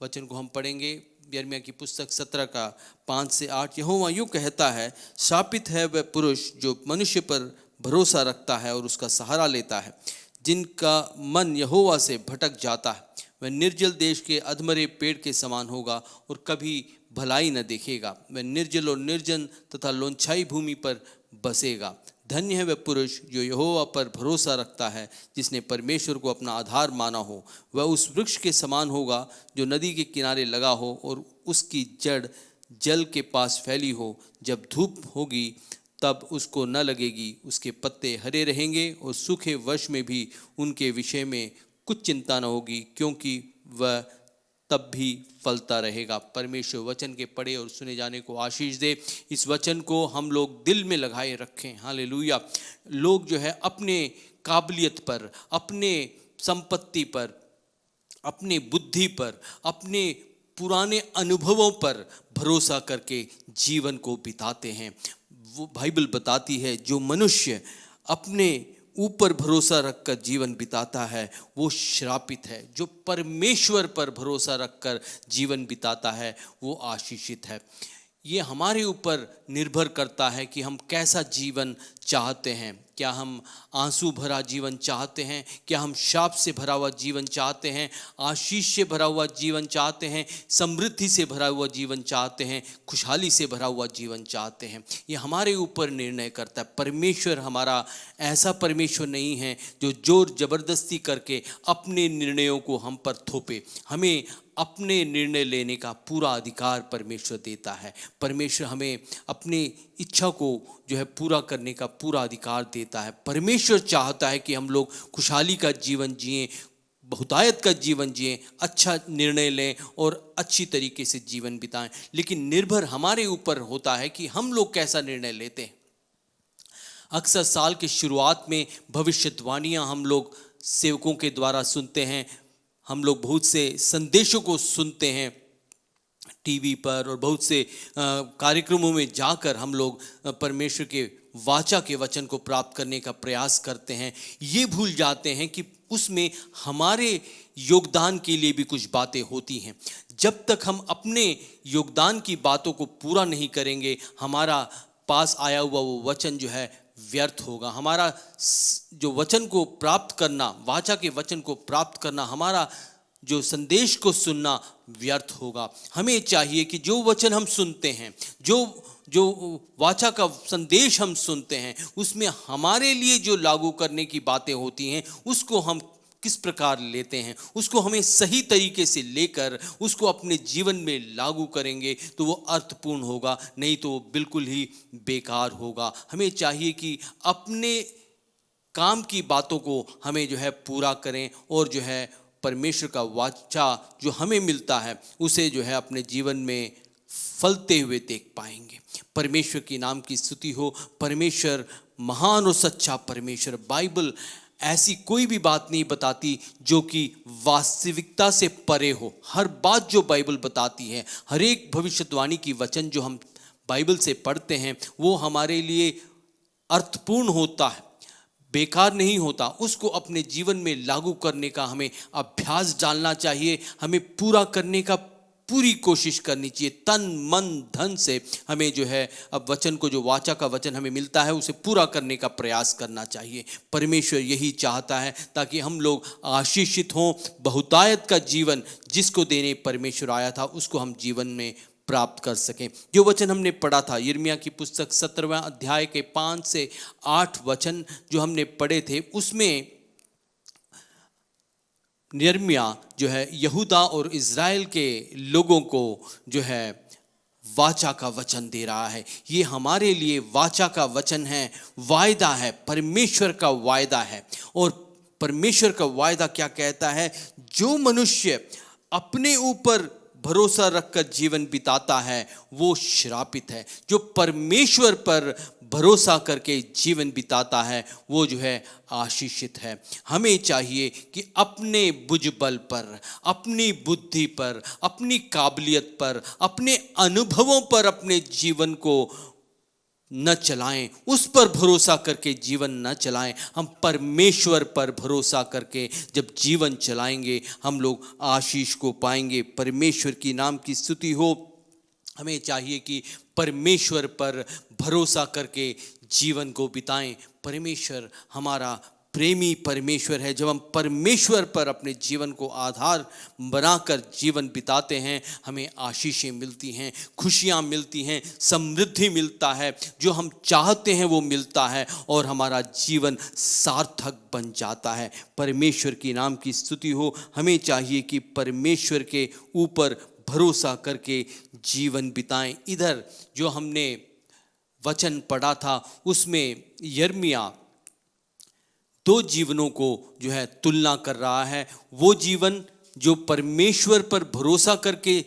वचन को हम पढ़ेंगे। यिर्मयाह की पुस्तक 17 का 5 से 8, यहोवा यूँ कहता है, शापित है वह पुरुष जो मनुष्य पर भरोसा रखता है और उसका सहारा लेता है, जिनका मन यहोवा से भटक जाता है। वह निर्जल देश के अधमरे पेड़ के समान होगा और कभी भलाई न देखेगा। वह निर्जल और निर्जन तथा लोंछाई भूमि पर बसेगा। धन्य है वह पुरुष जो यहोवा पर भरोसा रखता है, जिसने परमेश्वर को अपना आधार माना हो। वह उस वृक्ष के समान होगा जो नदी के किनारे लगा हो और उसकी जड़ जल के पास फैली हो। जब धूप होगी तब उसको न लगेगी, उसके पत्ते हरे रहेंगे और सूखे वर्ष में भी उनके विषय में कुछ चिंता न होगी, क्योंकि वह तब भी फलता रहेगा। परमेश्वर वचन के पढ़े और सुने जाने को आशीष दे। इस वचन को हम लोग दिल में लगाए रखें। हालेलुया, लोग जो है अपने काबिलियत पर, अपने संपत्ति पर, अपने बुद्धि पर, अपने पुराने अनुभवों पर भरोसा करके जीवन को बिताते हैं। वो बाइबल बताती है, जो मनुष्य अपने ऊपर भरोसा रखकर जीवन बिताता है वो श्रापित है। जो परमेश्वर पर भरोसा रखकर जीवन बिताता है वो आशीषित है। ये हमारे ऊपर निर्भर करता है कि हम कैसा जीवन चाहते हैं। क्या हम आंसू भरा जीवन चाहते हैं? क्या हम शाप से भरा हुआ जीवन चाहते हैं? आशीष से भरा हुआ जीवन चाहते हैं? समृद्धि से भरा हुआ जीवन चाहते हैं? खुशहाली से भरा हुआ जीवन चाहते हैं? ये हमारे ऊपर निर्णय करता है। परमेश्वर हमारा ऐसा परमेश्वर नहीं है जो जोर जबरदस्ती करके अपने निर्णयों को हम पर थोपे। हमें अपने निर्णय लेने का पूरा अधिकार परमेश्वर देता है। परमेश्वर हमें अपनी इच्छा को जो है पूरा करने का पूरा अधिकार देता है। परमेश्वर चाहता है कि हम लोग खुशहाली का जीवन जिएं, बहुतायत का जीवन जिएं, अच्छा निर्णय लें और अच्छी तरीके से जीवन बिताएं। लेकिन निर्भर हमारे ऊपर होता है कि हम लोग कैसा निर्णय लेते हैं। अक्सर साल की शुरुआत में भविष्यवाणियाँ हम लोग सेवकों के द्वारा सुनते हैं। हम लोग बहुत से संदेशों को सुनते हैं टीवी पर और बहुत से कार्यक्रमों में जाकर हम लोग परमेश्वर के वाचा के वचन को प्राप्त करने का प्रयास करते हैं। ये भूल जाते हैं कि उसमें हमारे योगदान के लिए भी कुछ बातें होती हैं। जब तक हम अपने योगदान की बातों को पूरा नहीं करेंगे, हमारा पास आया हुआ वो वचन जो है व्यर्थ होगा। हमारा जो वचन को प्राप्त करना, वाचा के वचन को प्राप्त करना, हमारा जो संदेश को सुनना व्यर्थ होगा। हमें चाहिए कि जो वचन हम सुनते हैं, जो वाचा का संदेश हम सुनते हैं, उसमें हमारे लिए जो लागू करने की बातें होती हैं उसको हम किस प्रकार लेते हैं, उसको हमें सही तरीके से लेकर उसको अपने जीवन में लागू करेंगे तो वो अर्थपूर्ण होगा, नहीं तो वो बिल्कुल ही बेकार होगा। हमें चाहिए कि अपने काम की बातों को हमें जो है पूरा करें और जो है परमेश्वर का वाचा जो हमें मिलता है उसे जो है अपने जीवन में फलते हुए देख पाएंगे। परमेश्वर की नाम की स्तुति हो। परमेश्वर महान और सच्चा परमेश्वर। बाइबल ऐसी कोई भी बात नहीं बताती जो कि वास्तविकता से परे हो। हर बात जो बाइबल बताती है, हर एक भविष्यवाणी की वचन जो हम बाइबल से पढ़ते हैं वो हमारे लिए अर्थपूर्ण होता है, बेकार नहीं होता। उसको अपने जीवन में लागू करने का हमें अभ्यास डालना चाहिए, हमें पूरा करने का पूरी कोशिश करनी चाहिए, तन मन धन से हमें जो है अब वचन को, जो वाचा का वचन हमें मिलता है उसे पूरा करने का प्रयास करना चाहिए। परमेश्वर यही चाहता है ताकि हम लोग आशीषित हों, बहुतायत का जीवन जिसको देने परमेश्वर आया था उसको हम जीवन में प्राप्त कर सकें। जो वचन हमने पढ़ा था यिर्मयाह की पुस्तक 17वां अध्याय के 5 से 8 वचन जो हमने पढ़े थे, उसमें यिर्मयाह जो है यहूदा और इज़राइल के लोगों को जो है वाचा का वचन दे रहा है। ये हमारे लिए वाचा का वचन है, वायदा है, परमेश्वर का वायदा है। और परमेश्वर का वायदा क्या कहता है? जो मनुष्य अपने ऊपर भरोसा रखकर जीवन बिताता है वो श्रापित है, जो परमेश्वर पर भरोसा करके जीवन बिताता है वो जो है आशीषित है। हमें चाहिए कि अपने बुझबल पर, अपनी बुद्धि पर, अपनी काबिलियत पर, अपने अनुभवों पर अपने जीवन को न चलाएं, उस पर भरोसा करके जीवन न चलाएं। हम परमेश्वर पर भरोसा करके जब जीवन चलाएंगे हम लोग आशीष को पाएंगे। परमेश्वर की नाम की स्तुति हो। हमें चाहिए कि परमेश्वर पर भरोसा करके जीवन को बिताएं। परमेश्वर हमारा प्रेमी परमेश्वर है। जब हम परमेश्वर पर अपने जीवन को आधार बनाकर जीवन बिताते हैं हमें आशीषें मिलती हैं, खुशियाँ मिलती हैं, समृद्धि मिलता है, जो हम चाहते हैं वो मिलता है और हमारा जीवन सार्थक बन जाता है। परमेश्वर की नाम की स्तुति हो। हमें चाहिए कि परमेश्वर के ऊपर भरोसा करके जीवन बिताएं। इधर जो हमने वचन पढ़ा था उसमें यिर्मयाह 2 जीवनों को जो है तुलना कर रहा है। वो जीवन जो परमेश्वर पर भरोसा करके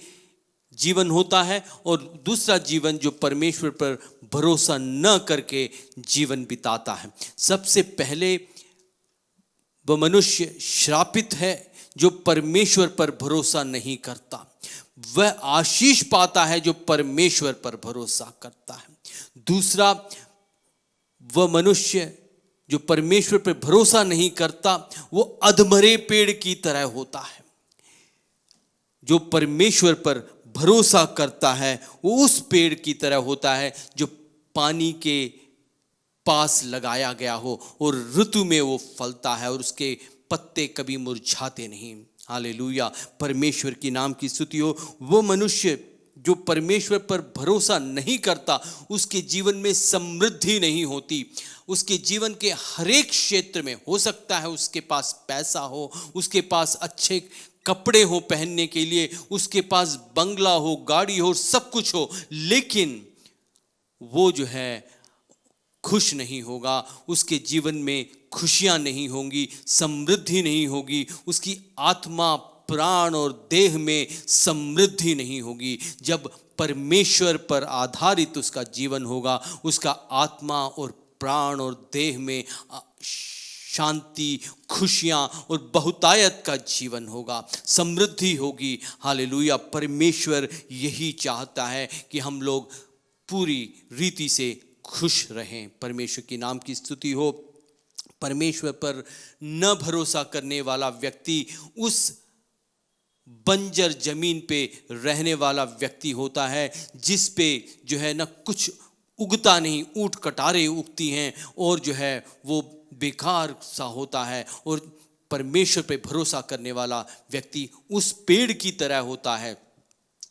जीवन होता है और दूसरा जीवन जो परमेश्वर पर भरोसा न करके जीवन बिताता है। सबसे पहले वह मनुष्य श्रापित है जो परमेश्वर पर भरोसा नहीं करता। वह आशीष पाता है जो परमेश्वर पर भरोसा करता है। दूसरा, वह मनुष्य जो परमेश्वर पर भरोसा नहीं करता वो अधमरे पेड़ की तरह होता है। जो परमेश्वर पर भरोसा करता है वो उस पेड़ की तरह होता है जो पानी के पास लगाया गया हो और ऋतु में वो फलता है और उसके पत्ते कभी मुरझाते नहीं। हालेलुया, परमेश्वर की नाम की स्तुति हो। वो मनुष्य जो परमेश्वर पर भरोसा नहीं करता उसके जीवन में समृद्धि नहीं होती। उसके जीवन के हर एक क्षेत्र में हो सकता है उसके पास पैसा हो, उसके पास अच्छे कपड़े हो पहनने के लिए, उसके पास बंगला हो, गाड़ी हो, सब कुछ हो, लेकिन वो जो है खुश नहीं होगा। उसके जीवन में खुशियां नहीं होंगी, समृद्धि नहीं होगी, उसकी आत्मा, प्राण और देह में समृद्धि नहीं होगी। जब परमेश्वर पर आधारित उसका जीवन होगा उसका आत्मा और प्राण और देह में शांति, खुशियां और बहुतायत का जीवन होगा, समृद्धि होगी। हालेलुया, परमेश्वर यही चाहता है कि हम लोग पूरी रीति से खुश रहें। परमेश्वर की नाम की स्तुति हो। परमेश्वर पर न भरोसा करने वाला व्यक्ति उस बंजर जमीन पे रहने वाला व्यक्ति होता है जिस पे जो है ना कुछ उगता नहीं, ऊंट कटारे उगती हैं और जो है वो बेकार सा होता है। और परमेश्वर पे भरोसा करने वाला व्यक्ति उस पेड़ की तरह होता है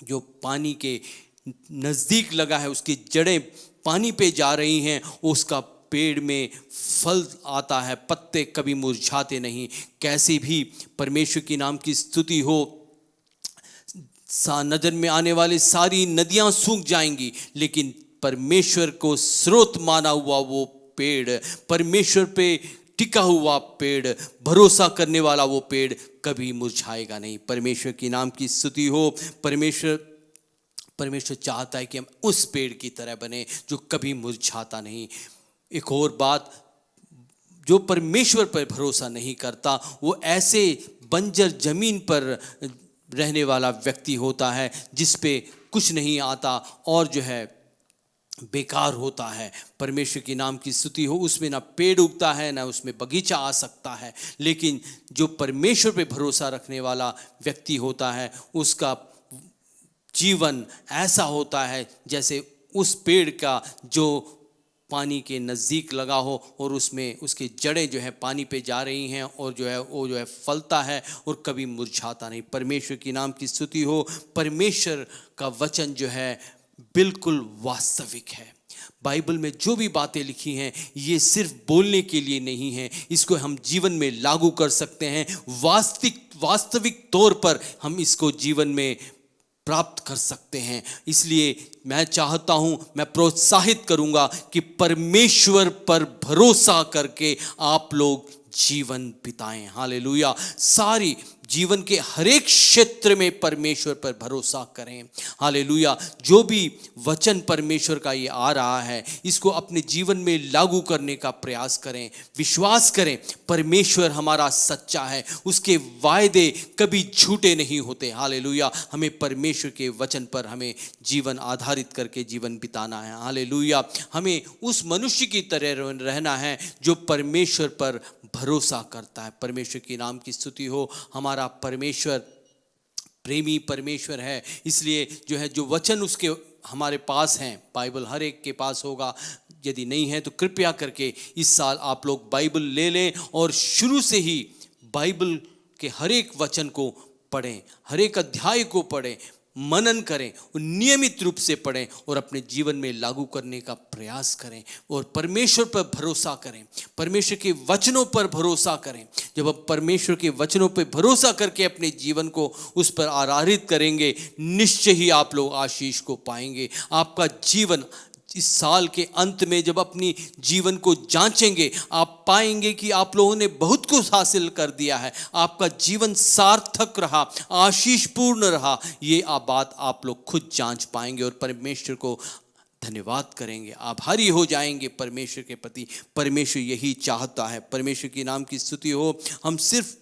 जो पानी के नज़दीक लगा है, उसकी जड़ें पानी पे जा रही हैं, उसका पेड़ में फल आता है, पत्ते कभी मुरझाते नहीं। कैसे भी परमेश्वर की नाम की स्तुति हो। नजर में आने वाली सारी नदियां सूख जाएंगी लेकिन परमेश्वर को स्रोत माना हुआ वो पेड़, परमेश्वर पे टिका हुआ पेड़, भरोसा करने वाला वो पेड़ कभी मुरझाएगा नहीं। परमेश्वर की नाम की स्तुति हो। परमेश्वर चाहता है कि हम उस पेड़ की तरह बने जो कभी मुरझाता नहीं। एक और बात, जो परमेश्वर पर भरोसा नहीं करता वो ऐसे बंजर जमीन पर रहने वाला व्यक्ति होता है जिस पे कुछ नहीं आता और जो है बेकार होता है। परमेश्वर की नाम की स्तुति हो। उसमें ना पेड़ उगता है ना उसमें बगीचा आ सकता है, लेकिन जो परमेश्वर पे भरोसा रखने वाला व्यक्ति होता है उसका जीवन ऐसा होता है जैसे उस पेड़ का जो पानी के नज़दीक लगा हो और उसमें उसकी जड़ें जो है पानी पे जा रही हैं और जो है फलता है और कभी मुरझाता नहीं। परमेश्वर की नाम की स्तुति हो। परमेश्वर का वचन जो है बिल्कुल वास्तविक है। बाइबल में जो भी बातें लिखी हैं ये सिर्फ बोलने के लिए नहीं है, इसको हम जीवन में लागू कर सकते हैं। वास्तविक तौर पर हम इसको जीवन में प्राप्त कर सकते हैं। इसलिए मैं चाहता हूं, मैं प्रोत्साहित करूंगा कि परमेश्वर पर भरोसा करके आप लोग जीवन बिताएं। हालेलुया। सारी जीवन के हर एक क्षेत्र में परमेश्वर पर भरोसा करें। हालेलुया। जो भी वचन परमेश्वर का ये आ रहा है इसको अपने जीवन में लागू करने का प्रयास करें। विश्वास करें परमेश्वर हमारा सच्चा है, उसके वायदे कभी झूठे नहीं होते। हालेलुया। हमें परमेश्वर के वचन पर हमें जीवन आधारित करके जीवन बिताना है। हालेलुया। हमें उस मनुष्य की तरह रहना है जो परमेश्वर पर भरोसा करता है। परमेश्वर की नाम की स्तुति हो। हमारा परमेश्वर प्रेमी परमेश्वर है। इसलिए जो वचन उसके हमारे पास हैं, बाइबल हर एक के पास होगा। यदि नहीं है तो कृपया करके इस साल आप लोग बाइबल ले लें और शुरू से ही बाइबल के हर एक वचन को पढ़ें, हर एक अध्याय को पढ़ें, मनन करें और नियमित रूप से पढ़ें और अपने जीवन में लागू करने का प्रयास करें और परमेश्वर पर भरोसा करें, परमेश्वर के वचनों पर भरोसा करें। जब आप परमेश्वर के वचनों पर भरोसा करके अपने जीवन को उस पर आधारित करेंगे, निश्चय ही आप लोग आशीष को पाएंगे। आपका जीवन इस साल के अंत में जब अपनी जीवन को जांचेंगे, आप पाएंगे कि आप लोगों ने बहुत कुछ हासिल कर दिया है। आपका जीवन सार्थक रहा, आशीषपूर्ण रहा। ये बात आप लोग खुद जांच पाएंगे और परमेश्वर को धन्यवाद करेंगे, आभारी हो जाएंगे परमेश्वर के प्रति। परमेश्वर यही चाहता है। परमेश्वर की नाम की स्तुति हो। हम सिर्फ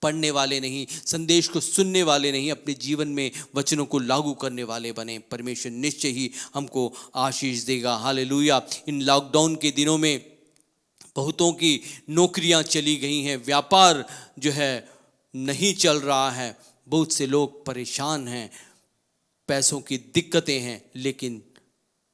पढ़ने वाले नहीं, संदेश को सुनने वाले नहीं, अपने जीवन में वचनों को लागू करने वाले बने। परमेश्वर निश्चय ही हमको आशीष देगा। हालेलुया। इन लॉकडाउन के दिनों में बहुतों की नौकरियां चली गई हैं, व्यापार जो है नहीं चल रहा है, बहुत से लोग परेशान हैं, पैसों की दिक्कतें हैं। लेकिन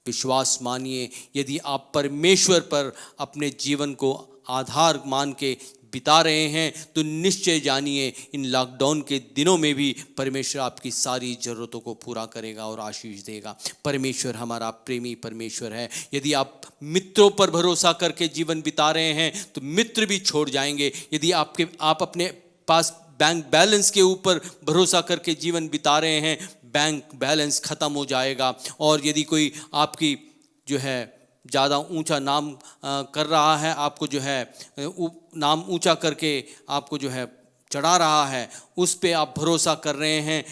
विश्वास मानिए, यदि आप परमेश्वर पर अपने जीवन को आधार मान के बिता रहे हैं तो निश्चय जानिए इन लॉकडाउन के दिनों में भी परमेश्वर आपकी सारी ज़रूरतों को पूरा करेगा और आशीष देगा। परमेश्वर हमारा प्रेमी परमेश्वर है। यदि आप मित्रों पर भरोसा करके जीवन बिता रहे हैं तो मित्र भी छोड़ जाएंगे। यदि आप अपने पास बैंक बैलेंस के ऊपर भरोसा करके जीवन बिता रहे हैं, बैंक बैलेंस ख़त्म हो जाएगा। और यदि कोई आपकी जो है ज़्यादा ऊंचा नाम कर रहा है, आपको जो है नाम ऊंचा करके आपको जो है चढ़ा रहा है, उस पे आप भरोसा कर रहे हैं,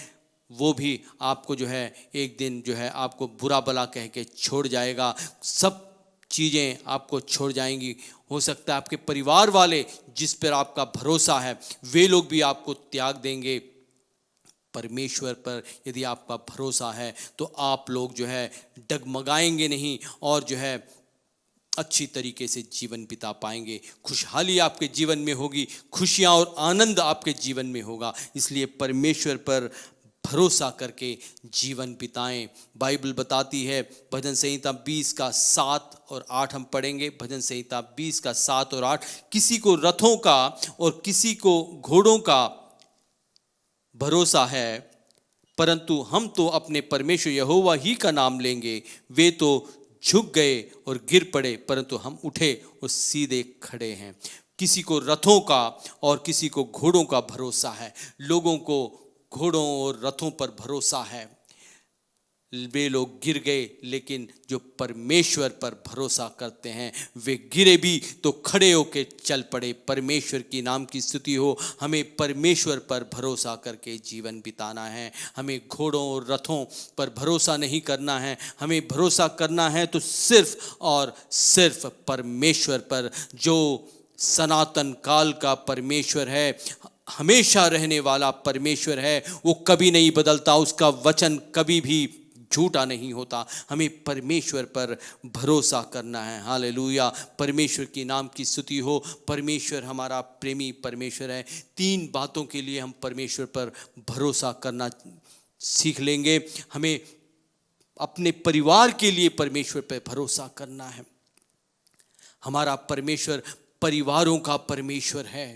वो भी आपको जो है एक दिन जो है आपको बुरा भला कह के छोड़ जाएगा। सब चीज़ें आपको छोड़ जाएंगी। हो सकता है आपके परिवार वाले जिस पर आपका भरोसा है वे लोग भी आपको त्याग देंगे। परमेश्वर पर यदि आपका भरोसा है तो आप लोग जो है डगमगाएंगे नहीं और जो है अच्छी तरीके से जीवन बिता पाएंगे। खुशहाली आपके जीवन में होगी, खुशियाँ और आनंद आपके जीवन में होगा। इसलिए परमेश्वर पर भरोसा करके जीवन बिताएं। बाइबल बताती है, भजन संहिता 20 का 7 और 8 हम पढ़ेंगे। भजन संहिता 20 का 7 और 8, किसी को रथों का और किसी को घोड़ों का भरोसा है, परंतु हम तो अपने परमेश्वर यहोवा ही का नाम लेंगे। वे तो झुक गए और गिर पड़े, परंतु हम उठे और सीधे खड़े हैं। किसी को रथों का और किसी को घोड़ों का भरोसा है। लोगों को घोड़ों और रथों पर भरोसा है, वे लोग गिर गए, लेकिन जो परमेश्वर पर भरोसा करते हैं वे गिरे भी तो खड़े होकर चल पड़े। परमेश्वर की नाम की स्तुति हो। हमें परमेश्वर पर भरोसा करके जीवन बिताना है। हमें घोड़ों और रथों पर भरोसा नहीं करना है। हमें भरोसा करना है तो सिर्फ और सिर्फ परमेश्वर पर, जो सनातन काल का परमेश्वर है, हमेशा रहने वाला परमेश्वर है। वो कभी नहीं बदलता, उसका वचन कभी भी झूठा नहीं होता। हमें परमेश्वर पर भरोसा करना है। हालेलुया। परमेश्वर की नाम की स्तुति हो। परमेश्वर हमारा प्रेमी परमेश्वर है। 3 बातों के लिए हम परमेश्वर पर भरोसा करना सीख लेंगे। हमें अपने परिवार के लिए परमेश्वर पर भरोसा करना है। हमारा परमेश्वर परिवारों का परमेश्वर है।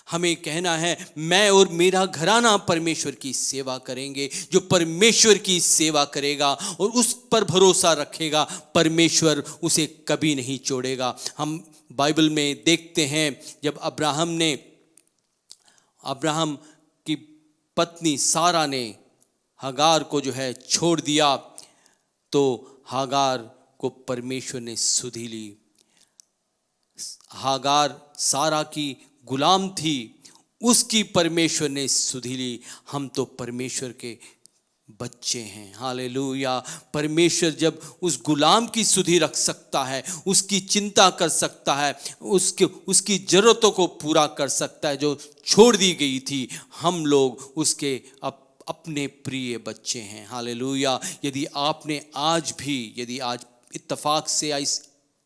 हमें कहना है मैं और मेरा घराना परमेश्वर की सेवा करेंगे। जो परमेश्वर की सेवा करेगा और उस पर भरोसा रखेगा, परमेश्वर उसे कभी नहीं छोड़ेगा। हम बाइबल में देखते हैं जब अब्राहम की पत्नी सारा ने हागार को जो है छोड़ दिया, तो हागार को परमेश्वर ने सुधि ली। हागार सारा की गुलाम थी, उसकी परमेश्वर ने सुधि ली। हम तो परमेश्वर के बच्चे हैं। हालेलुया। परमेश्वर जब उस गुलाम की सुधि रख सकता है, उसकी चिंता कर सकता है, उसकी जरूरतों को पूरा कर सकता है जो छोड़ दी गई थी, हम लोग उसके अपने प्रिय बच्चे हैं। हालेलुया। यदि आज इत्तेफाक से इस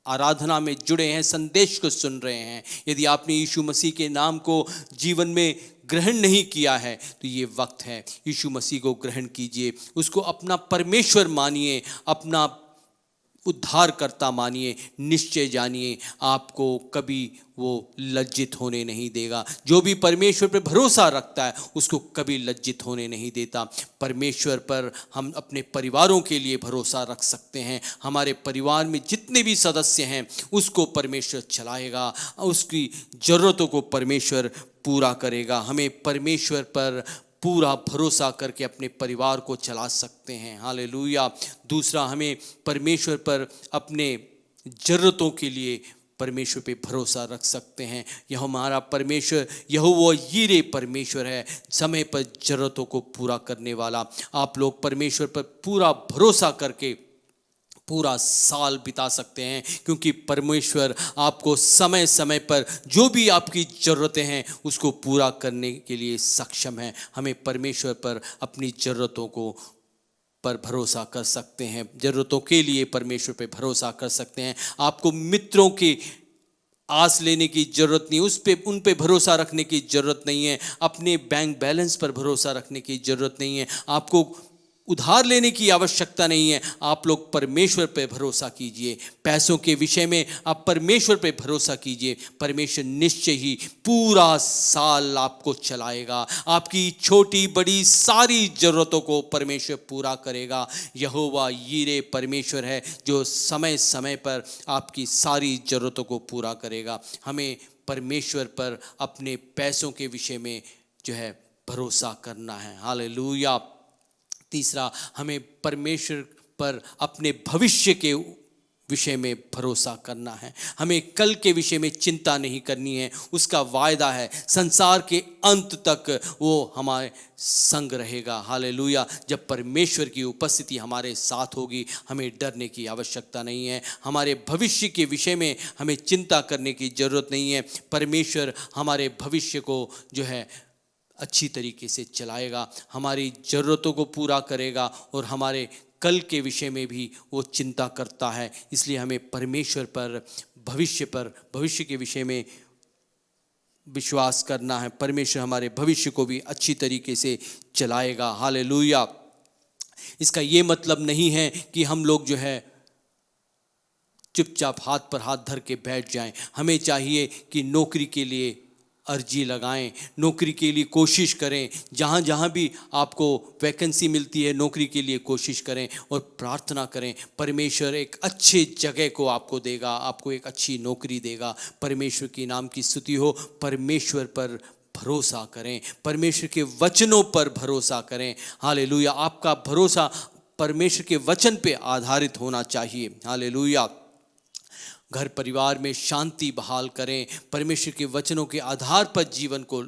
आराधना में जुड़े हैं, संदेश को सुन रहे हैं, यदि आपने यीशु मसीह के नाम को जीवन में ग्रहण नहीं किया है, तो ये वक्त है, यीशु मसीह को ग्रहण कीजिए। उसको अपना परमेश्वर मानिए, अपना उद्धारकर्ता मानिए। निश्चय जानिए आपको कभी वो लज्जित होने नहीं देगा। जो भी परमेश्वर पर भरोसा रखता है उसको कभी लज्जित होने नहीं देता। परमेश्वर पर हम अपने परिवारों के लिए भरोसा रख सकते हैं। हमारे परिवार में जितने भी सदस्य हैं उसको परमेश्वर चलाएगा, उसकी ज़रूरतों को परमेश्वर पूरा करेगा। हमें परमेश्वर पर पूरा भरोसा करके अपने परिवार को चला सकते हैं। हालेलुया। दूसरा, हमें परमेश्वर पर अपने ज़रूरतों के लिए परमेश्वर पे भरोसा रख सकते हैं। यह हमारा परमेश्वर यहोवा यीरे परमेश्वर है, समय पर ज़रूरतों को पूरा करने वाला। आप लोग परमेश्वर पर पूरा भरोसा करके पूरा साल बिता सकते हैं, क्योंकि परमेश्वर आपको समय समय पर जो भी आपकी ज़रूरतें हैं उसको पूरा करने के लिए सक्षम है। हमें परमेश्वर पर अपनी ज़रूरतों को पर भरोसा कर सकते हैं, ज़रूरतों के लिए परमेश्वर पर भरोसा कर सकते हैं। आपको मित्रों की आस लेने की ज़रूरत नहीं, उन पे भरोसा रखने की ज़रूरत नहीं है। अपने बैंक बैलेंस पर भरोसा रखने की ज़रूरत नहीं है। आपको उधार लेने की आवश्यकता नहीं है। आप लोग परमेश्वर पर भरोसा कीजिए। पैसों के विषय में आप परमेश्वर पर भरोसा कीजिए। परमेश्वर निश्चय ही पूरा साल आपको चलाएगा। आपकी छोटी बड़ी सारी ज़रूरतों को परमेश्वर पूरा करेगा। यहोवा यीरे परमेश्वर है जो समय समय पर आपकी सारी ज़रूरतों को पूरा करेगा। हमें परमेश्वर पर अपने पैसों के विषय में जो है भरोसा करना है। हालेलुया। तीसरा, हमें परमेश्वर पर अपने भविष्य के विषय में भरोसा करना है। हमें कल के विषय में चिंता नहीं करनी है। उसका वायदा है संसार के अंत तक वो हमारे संग रहेगा। हालेलुया। जब परमेश्वर की उपस्थिति हमारे साथ होगी, हमें डरने की आवश्यकता नहीं है। हमारे भविष्य के विषय में हमें चिंता करने की ज़रूरत नहीं है। परमेश्वर हमारे भविष्य को जो है अच्छी तरीके से चलाएगा, हमारी ज़रूरतों को पूरा करेगा और हमारे कल के विषय में भी वो चिंता करता है। इसलिए हमें परमेश्वर पर भविष्य के विषय में विश्वास करना है। परमेश्वर हमारे भविष्य को भी अच्छी तरीके से चलाएगा। हालेलुया। इसका ये मतलब नहीं है कि हम लोग जो है चुपचाप हाथ पर हाथ धर के बैठ जाएं। हमें चाहिए कि नौकरी के लिए अर्जी लगाएं, नौकरी के लिए कोशिश करें। जहाँ जहाँ भी आपको वैकेंसी मिलती है नौकरी के लिए कोशिश करें और प्रार्थना करें। परमेश्वर एक अच्छे जगह को आपको देगा, आपको एक अच्छी नौकरी देगा। परमेश्वर की नाम की स्तुति हो। परमेश्वर पर भरोसा करें, परमेश्वर के वचनों पर भरोसा करें। हालेलुया। आपका भरोसा परमेश्वर के वचन पे आधारित होना चाहिए। हालेलुया। घर परिवार में शांति बहाल करें, परमेश्वर के वचनों के आधार पर जीवन को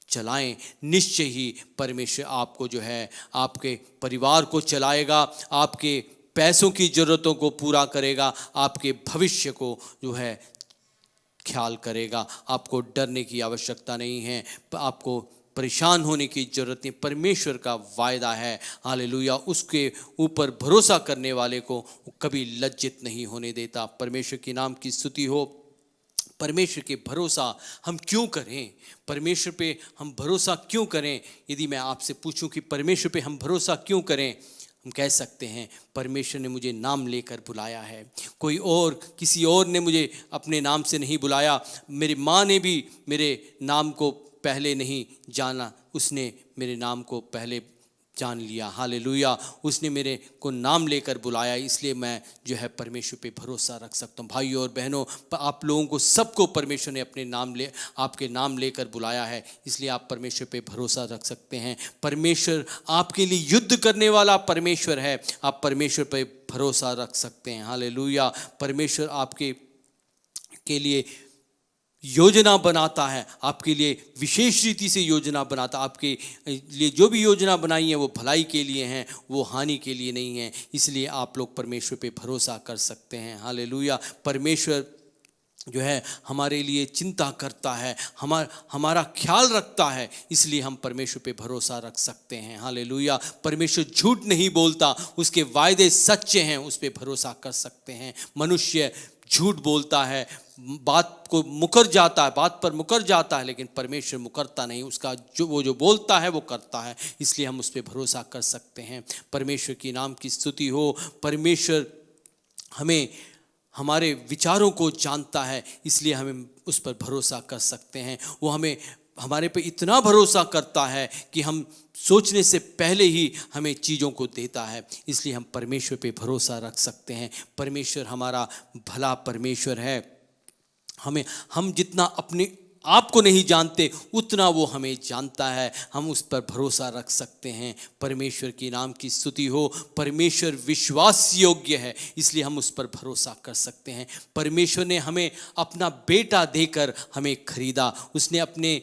चलाएं। निश्चय ही परमेश्वर आपको जो है आपके परिवार को चलाएगा, आपके पैसों की ज़रूरतों को पूरा करेगा, आपके भविष्य को जो है ख्याल करेगा। आपको डरने की आवश्यकता नहीं है, आपको परेशान होने की ज़रूरत नहीं। परमेश्वर का वायदा है। हालेलुया। उसके ऊपर भरोसा करने वाले को कभी लज्जित नहीं होने देता। परमेश्वर के नाम की स्तुति हो। परमेश्वर के भरोसा हम क्यों करें? परमेश्वर पे हम भरोसा क्यों करें? यदि मैं आपसे पूछूं कि परमेश्वर पे हम भरोसा क्यों करें, हम कह सकते हैं परमेश्वर ने मुझे नाम लेकर बुलाया है। कोई और, किसी और ने मुझे अपने नाम से नहीं बुलाया। मेरी माँ ने भी मेरे नाम को पहले नहीं जाना, उसने मेरे नाम को पहले जान लिया। हालेलुया, उसने मेरे को नाम लेकर बुलाया, इसलिए मैं जो है परमेश्वर पे भरोसा रख सकता हूँ। भाइयों और बहनों, आप लोगों को सबको परमेश्वर ने अपने नाम ले, आपके नाम लेकर बुलाया है, इसलिए आप परमेश्वर पे भरोसा रख सकते हैं। परमेश्वर आपके लिए युद्ध करने वाला परमेश्वर है, आप परमेश्वर पे भरोसा रख सकते हैं। हालेलुया, परमेश्वर आपके लिए योजना बनाता है, आपके लिए विशेष रीति से योजना बनाता है। आपके लिए जो भी योजना बनाई है वो भलाई के लिए हैं, वो हानि के लिए नहीं है। इसलिए आप लोग परमेश्वर पे भरोसा कर सकते हैं। हालेलुया, परमेश्वर जो है हमारे लिए चिंता करता है, हमारा ख्याल रखता है, इसलिए हम परमेश्वर पे भरोसा रख सकते हैं। हालेलुया, परमेश्वर झूठ नहीं बोलता, उसके वायदे सच्चे हैं, उस पे भरोसा कर सकते हैं। मनुष्य झूठ बोलता है, बात को मुकर जाता है, बात पर मुकर जाता है, लेकिन परमेश्वर मुकरता नहीं, उसका वो जो बोलता है वो करता है, इसलिए हम उस पर भरोसा कर सकते हैं। परमेश्वर की नाम की स्तुति हो। परमेश्वर हमें, हमारे विचारों को जानता है, इसलिए हमें उस पर भरोसा कर सकते हैं। वो हमें, हमारे पे इतना भरोसा करता है कि हम सोचने से पहले ही हमें चीज़ों को देता है, इसलिए हम परमेश्वर पे भरोसा रख सकते हैं। परमेश्वर हमारा भला परमेश्वर है। हम जितना अपने आप को नहीं जानते उतना वो हमें जानता है, हम उस पर भरोसा रख सकते हैं। परमेश्वर की नाम की स्तुति हो। परमेश्वर विश्वास योग्य है, इसलिए हम उस पर भरोसा कर सकते हैं। परमेश्वर ने हमें अपना बेटा देकर हमें खरीदा, उसने अपने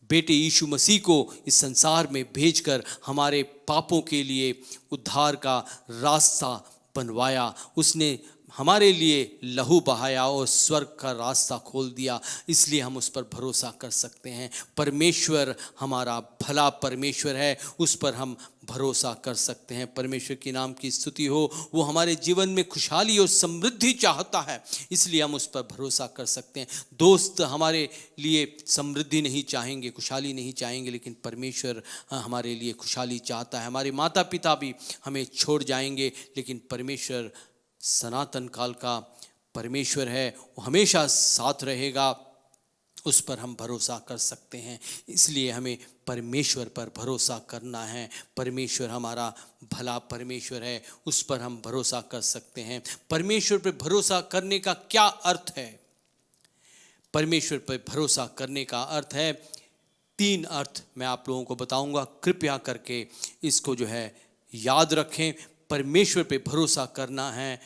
बेटे यीशु मसीह को इस संसार में भेजकर हमारे पापों के लिए उद्धार का रास्ता बनवाया। उसने हमारे लिए लहू बहाया और स्वर्ग का रास्ता खोल दिया, इसलिए हम उस पर भरोसा कर सकते हैं। परमेश्वर हमारा भला परमेश्वर है, उस पर हम भरोसा कर सकते हैं। परमेश्वर की नाम की स्तुति हो। वो हमारे जीवन में खुशहाली और समृद्धि चाहता है, इसलिए हम उस पर भरोसा कर सकते हैं। दोस्त हमारे लिए समृद्धि नहीं चाहेंगे, खुशहाली नहीं चाहेंगे, लेकिन परमेश्वर हमारे लिए खुशहाली चाहता है। हमारे माता पिता भी हमें छोड़ जाएंगे, लेकिन परमेश्वर सनातन काल का परमेश्वर है, वो हमेशा साथ रहेगा, उस पर हम भरोसा कर सकते हैं। इसलिए हमें परमेश्वर पर भरोसा करना है। परमेश्वर हमारा भला परमेश्वर है, उस पर हम भरोसा कर सकते हैं। परमेश्वर पर भरोसा करने का क्या अर्थ है? परमेश्वर पर भरोसा करने का अर्थ है, 3 अर्थ मैं आप लोगों को बताऊंगा, कृपया करके इसको जो है याद रखें। परमेश्वर पे भरोसा करना है,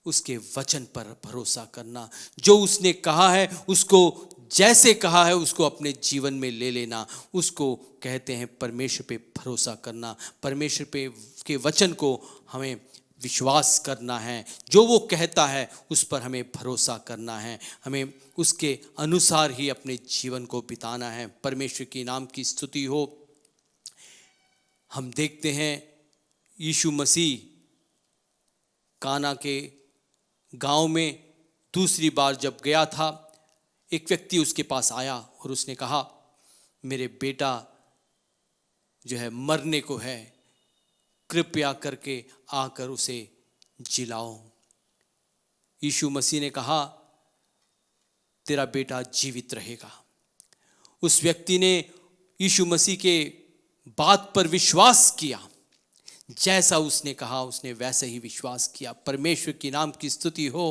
उसके वचन पर भरोसा करना, जो उसने कहा है उसको जैसे कहा है उसको अपने जीवन में ले लेना, उसको कहते हैं परमेश्वर पे भरोसा करना। परमेश्वर पे के वचन को हमें विश्वास करना है, जो वो कहता है उस पर हमें भरोसा करना है, हमें उसके अनुसार ही अपने जीवन को बिताना है। परमेश्वर की नाम की स्तुति हो। हम देखते हैं यीशु मसीह काना के गांव में दूसरी बार जब गया था, एक व्यक्ति उसके पास आया और उसने कहा, मेरे बेटा जो है मरने को है, कृपया करके आकर उसे जिलाओ। यीशु मसीह ने कहा, तेरा बेटा जीवित रहेगा। उस व्यक्ति ने यीशु मसीह के बात पर विश्वास किया, जैसा उसने कहा उसने वैसे ही विश्वास किया। परमेश्वर की नाम की स्तुति हो।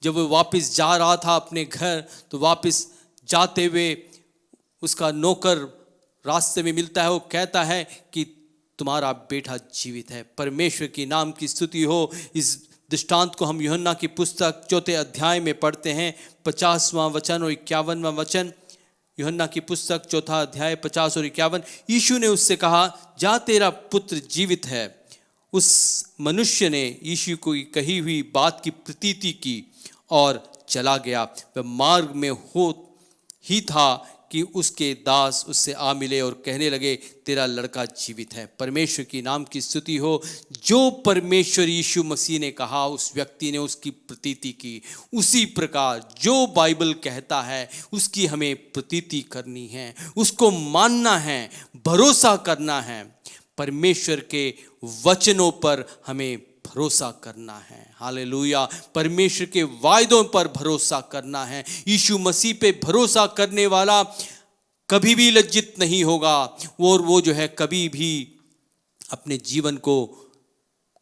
जब वो वापस जा रहा था अपने घर, तो वापस जाते हुए उसका नौकर रास्ते में मिलता है, वो कहता है कि तुम्हारा बेटा जीवित है। परमेश्वर की नाम की स्तुति हो। इस दृष्टांत को हम यूहन्ना की पुस्तक 4 अध्याय में पढ़ते हैं, 50वां वचन और 51वां वचन। यूहन्ना की पुस्तक 4 अध्याय 50 और 51। यीशु ने उससे कहा, जा तेरा पुत्र जीवित है। उस मनुष्य ने यीशु को कही हुई बात की प्रतीति की और चला गया। वह मार्ग में हो ही था कि उसके दास उससे आ मिले और कहने लगे, तेरा लड़का जीवित है। परमेश्वर की नाम की स्तुति हो। जो परमेश्वर यीशु मसीह ने कहा उस व्यक्ति ने उसकी प्रतीति की, उसी प्रकार जो बाइबल कहता है उसकी हमें प्रतीति करनी है, उसको मानना है, भरोसा करना है। परमेश्वर के वचनों पर हमें भरोसा करना है। हालेलुया। परमेश्वर के वायदों पर भरोसा करना है। यीशु मसीह पे भरोसा करने वाला कभी भी लज्जित नहीं होगा और वो जो है कभी भी अपने जीवन को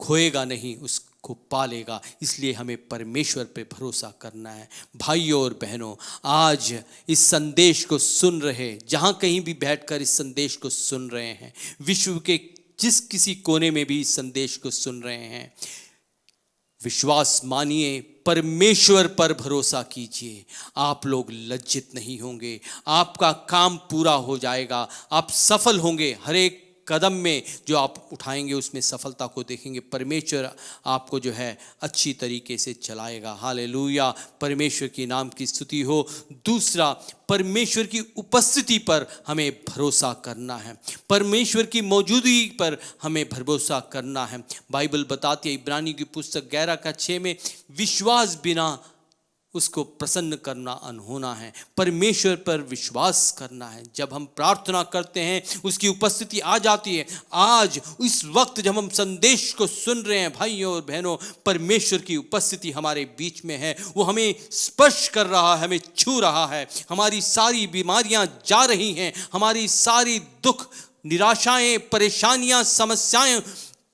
खोएगा नहीं, उसको पालेगा। इसलिए हमें परमेश्वर पे भरोसा करना है। भाइयों और बहनों, आज इस संदेश को सुन रहे, जहाँ कहीं भी बैठकर इस संदेश को सुन रहे हैं, विश्व के जिस किसी कोने में भी इस संदेश को सुन रहे हैं, विश्वास मानिए, परमेश्वर पर भरोसा कीजिए। आप लोग लज्जित नहीं होंगे, आपका काम पूरा हो जाएगा, आप सफल होंगे। हर एक कदम में जो आप उठाएंगे उसमें सफलता को देखेंगे। परमेश्वर आपको जो है अच्छी तरीके से चलाएगा। हालेलुया। परमेश्वर की नाम की स्तुति हो। दूसरा, परमेश्वर की उपस्थिति पर हमें भरोसा करना है, परमेश्वर की मौजूदगी पर हमें भरोसा करना है। बाइबल बताती है इब्रानी की पुस्तक 11:6 में, विश्वास बिना उसको प्रसन्न करना अनहोना है। परमेश्वर पर विश्वास करना है। जब हम प्रार्थना करते हैं उसकी उपस्थिति आ जाती है। आज इस वक्त जब हम संदेश को सुन रहे हैं भाइयों और बहनों, परमेश्वर की उपस्थिति हमारे बीच में है। वो हमें स्पर्श कर रहा है, हमें छू रहा है। हमारी सारी बीमारियां जा रही हैं, हमारी सारी दुख, निराशाएं, परेशानियां, समस्याएं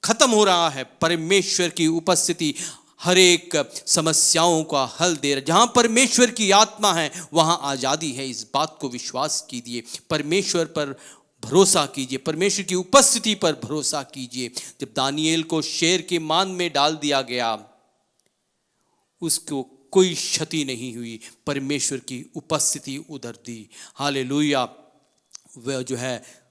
खत्म हो रहा है। परमेश्वर की उपस्थिति हर एक समस्याओं का हल दे रहा। जहाँ परमेश्वर की आत्मा है वहाँ आज़ादी है। इस बात को विश्वास कीजिए। परमेश्वर पर भरोसा कीजिए, परमेश्वर की उपस्थिति पर भरोसा कीजिए। जब दानिएल को शेर के मान में डाल दिया गया, उसको कोई क्षति नहीं हुई, परमेश्वर की उपस्थिति उधर दी। हालेलुया। वह जो है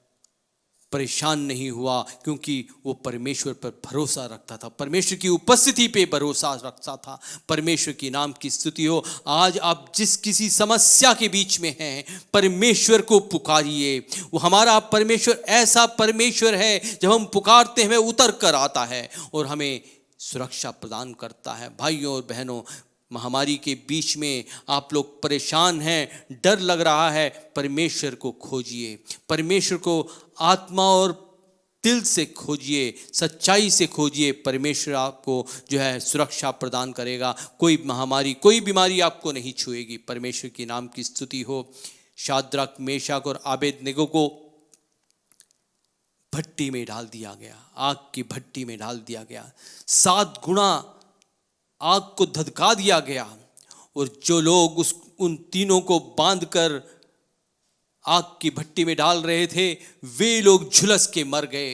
परेशान नहीं हुआ, क्योंकि वो परमेश्वर पर भरोसा रखता था, परमेश्वर की उपस्थिति पे भरोसा रखता था। परमेश्वर की नाम की स्तुति हो। आज आप जिस किसी समस्या के बीच में हैं, परमेश्वर को पुकारिए। वो हमारा परमेश्वर ऐसा परमेश्वर है, जब हम पुकारते हैं वह उतर कर आता है और हमें सुरक्षा प्रदान करता है। भाइयों और बहनों, महामारी के बीच में आप लोग परेशान हैं, डर लग रहा है, परमेश्वर को खोजिए, परमेश्वर को आत्मा और दिल से खोजिए, सच्चाई से खोजिए। परमेश्वर आपको जो है सुरक्षा प्रदान करेगा। कोई महामारी, कोई बीमारी आपको नहीं छुएगी। परमेश्वर की नाम की स्तुति हो। शाद्रक, मेशक और आबेदनेगो को भट्टी में डाल दिया गया, आग की भट्टी में डाल दिया गया। 7 गुना आग को धधका दिया गया और जो लोग उन तीनों को बांधकर आग की भट्टी में डाल रहे थे, वे लोग झुलस के मर गए।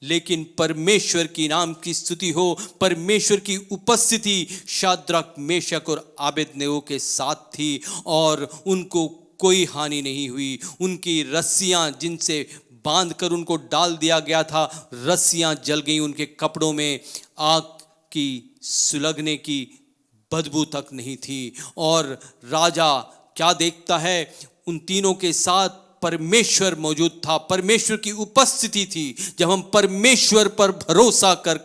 लेकिन परमेश्वर की नाम की स्तुति हो। परमेश्वर की उपस्थिति शाद्रक, मेशक और आबेदनेगो के साथ थी और उनको कोई हानि नहीं हुई। उनकी रस्सियां जिनसे बांधकर उनको डाल दिया गया था, रस्सियां जल गई। उनके कपड़ों में आग की सुलगने की बदबू तक नहीं थी। और राजा क्या देखता है, उन तीनों के साथ परमेश्वर मौजूद था, परमेश्वर की उपस्थिति थी। जब हम परमेश्वर पर भरोसा कर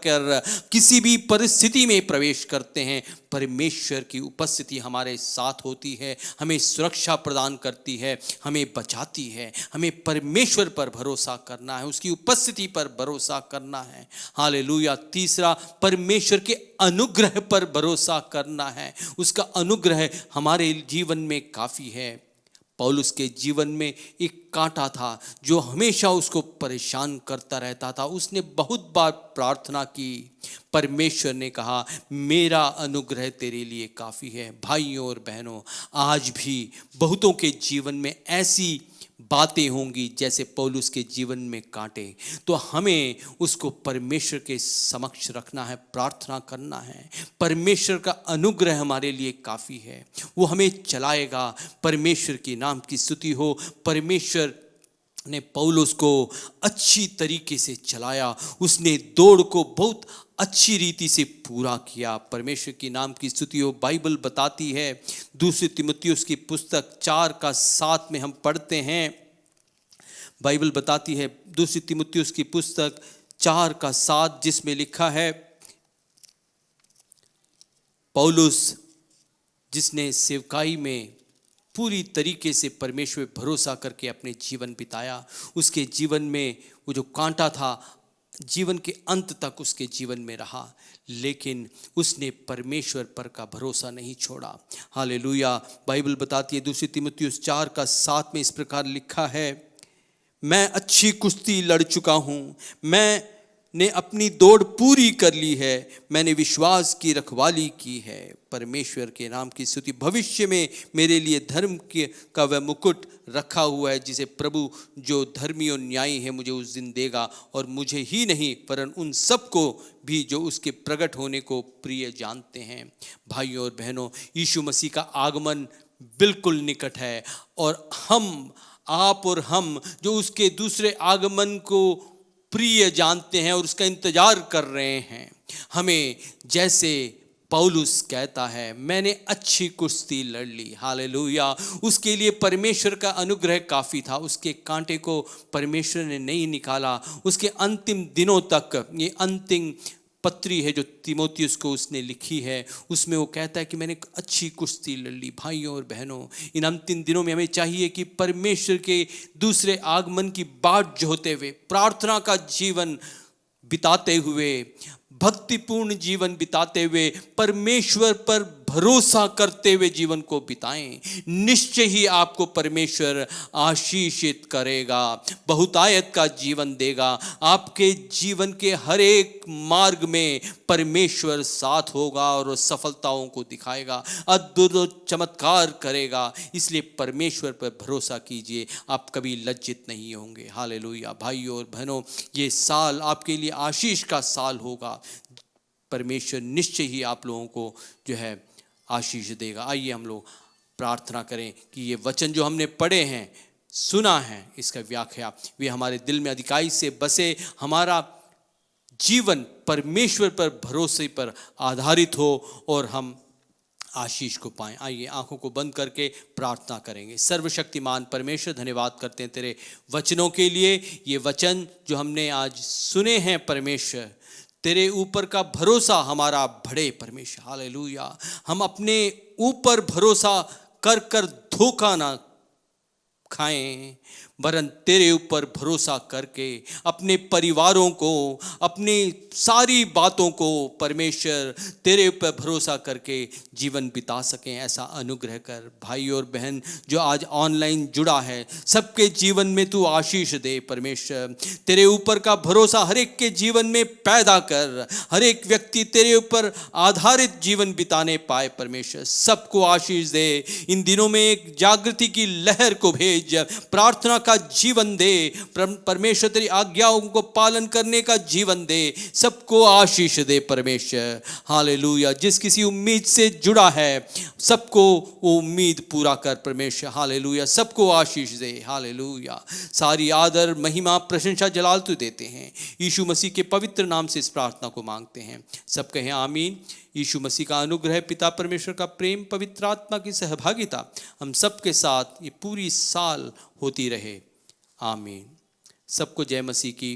किसी भी परिस्थिति में प्रवेश करते हैं, परमेश्वर की उपस्थिति हमारे साथ होती है, हमें सुरक्षा प्रदान करती है, हमें बचाती है। हमें परमेश्वर पर भरोसा करना है, उसकी उपस्थिति पर भरोसा करना है। हालेलुया। तीसरा, परमेश्वर के अनुग्रह पर भरोसा करना है। उसका अनुग्रह हमारे जीवन में काफ़ी है। पौलुस के जीवन में एक कांटा था जो हमेशा उसको परेशान करता रहता था। उसने बहुत बार प्रार्थना की, परमेश्वर ने कहा, मेरा अनुग्रह तेरे लिए काफ़ी है। भाइयों और बहनों, आज भी बहुतों के जीवन में ऐसी बातें होंगी जैसे पौलुस के जीवन में कांटे। तो हमें उसको परमेश्वर के समक्ष रखना है, प्रार्थना करना है। परमेश्वर का अनुग्रह हमारे लिए काफ़ी है, वो हमें चलाएगा। परमेश्वर की नाम की स्तुति हो। परमेश्वर ने पौलुस को अच्छी तरीके से चलाया, उसने दौड़ को बहुत अच्छी रीति से पूरा किया। परमेश्वर की नाम की स्तुति हो। बाइबल बताती है, दूसरी तीमुथियुस की पुस्तक 4:7 में हम पढ़ते हैं। बाइबल बताती है, दूसरी तीमुथियुस की पुस्तक 4:7 जिसमें लिखा है, पौलुस जिसने सेवकाई में पूरी तरीके से परमेश्वर पर भरोसा करके अपने जीवन बिताया, उसके जीवन में वो जो कांटा था जीवन के अंत तक उसके जीवन में रहा, लेकिन उसने परमेश्वर पर का भरोसा नहीं छोड़ा। हालेलुया। बाइबल बताती है 2 तीमुथियुस 4:7 में इस प्रकार लिखा है, मैं अच्छी कुश्ती लड़ चुका हूँ, मैंने अपनी दौड़ पूरी कर ली है, मैंने विश्वास की रखवाली की है। परमेश्वर के नाम की स्तुति। भविष्य में मेरे लिए धर्म का वह मुकुट रखा हुआ है जिसे प्रभु जो धर्मी और न्यायी है मुझे उस दिन देगा, और मुझे ही नहीं वरन उन सबको भी जो उसके प्रकट होने को प्रिय जानते हैं। भाइयों और बहनों, यीशु मसीह का आगमन बिल्कुल निकट है, और आप और हम जो उसके दूसरे आगमन को प्रिय जानते हैं और उसका इंतजार कर रहे हैं, हमें जैसे पौलुस कहता है, मैंने अच्छी कुश्ती लड़ ली। हालेलुया। उसके लिए परमेश्वर का अनुग्रह काफ़ी था, उसके कांटे को परमेश्वर ने नहीं निकाला। उसके अंतिम दिनों तक, ये अंतिम पत्री है जो तीमुथियुस को उसने लिखी है, उसमें वो कहता है कि मैंने एक अच्छी कुश्ती लड़ ली। भाइयों और बहनों, इन अंतिम दिनों में हमें चाहिए कि परमेश्वर के दूसरे आगमन की बाट जोहते हुए, प्रार्थना का जीवन बिताते हुए, भक्तिपूर्ण जीवन बिताते हुए, परमेश्वर पर भरोसा करते हुए जीवन को बिताएं। निश्चय ही आपको परमेश्वर आशीषित करेगा, बहुतायत का जीवन देगा। आपके जीवन के हर एक मार्ग में परमेश्वर साथ होगा और सफलताओं को दिखाएगा, अद्भुत चमत्कार करेगा। इसलिए परमेश्वर पर भरोसा कीजिए, आप कभी लज्जित नहीं होंगे। हालेलुया। भाइयों और बहनों, ये साल आपके लिए आशीष का साल होगा। परमेश्वर निश्चय ही आप लोगों को जो है आशीष देगा। आइए हम लोग प्रार्थना करें कि ये वचन जो हमने पढ़े हैं, सुना है, इसका व्याख्या वे हमारे दिल में अधिकाई से बसे, हमारा जीवन परमेश्वर पर भरोसे पर आधारित हो और हम आशीष को पाएं। आइए आंखों को बंद करके प्रार्थना करेंगे। सर्वशक्तिमान परमेश्वर, धन्यवाद करते हैं तेरे वचनों के लिए। ये वचन जो हमने आज सुने हैं परमेश्वर, तेरे ऊपर का भरोसा हमारा बढ़े परमेश्वर। हालेलुया। हम अपने ऊपर भरोसा कर कर धोखा ना खाएं, वरन तेरे ऊपर भरोसा करके अपने परिवारों को, अपनी सारी बातों को परमेश्वर तेरे ऊपर भरोसा करके जीवन बिता सकें, ऐसा अनुग्रह कर। भाई और बहन जो आज ऑनलाइन जुड़ा है, सबके जीवन में तू आशीष दे परमेश्वर। तेरे ऊपर का भरोसा हर एक के जीवन में पैदा कर, हर एक व्यक्ति तेरे ऊपर आधारित जीवन बिताने पाए परमेश्वर। सबको आशीष दे। इन दिनों में एक जागृति की लहर को भेज, प्रार्थना का जीवन दे परमेश्वर, तेरी आज्ञाओं को पालन करने का जीवन दे। सबको आशीष दे परमेश्वर। हालेलुया। जिस किसी उम्मीद से जुड़ा है, सबको वो उम्मीद पूरा कर परमेश्वर। हालेलुया। सबको आशीष दे। हालेलुया। सारी आदर, महिमा, प्रशंसा, जलाल तू देते हैं। यीशु मसीह के पवित्र नाम से इस प्रार्थना को मांगते हैं। सब कहें आमीन। यीशु मसीह का अनुग्रह, पिता परमेश्वर का प्रेम, पवित्र आत्मा की सहभागिता हम सबके साथ ये पूरी साल होती रहे। आमीन। सबको जय मसीह की।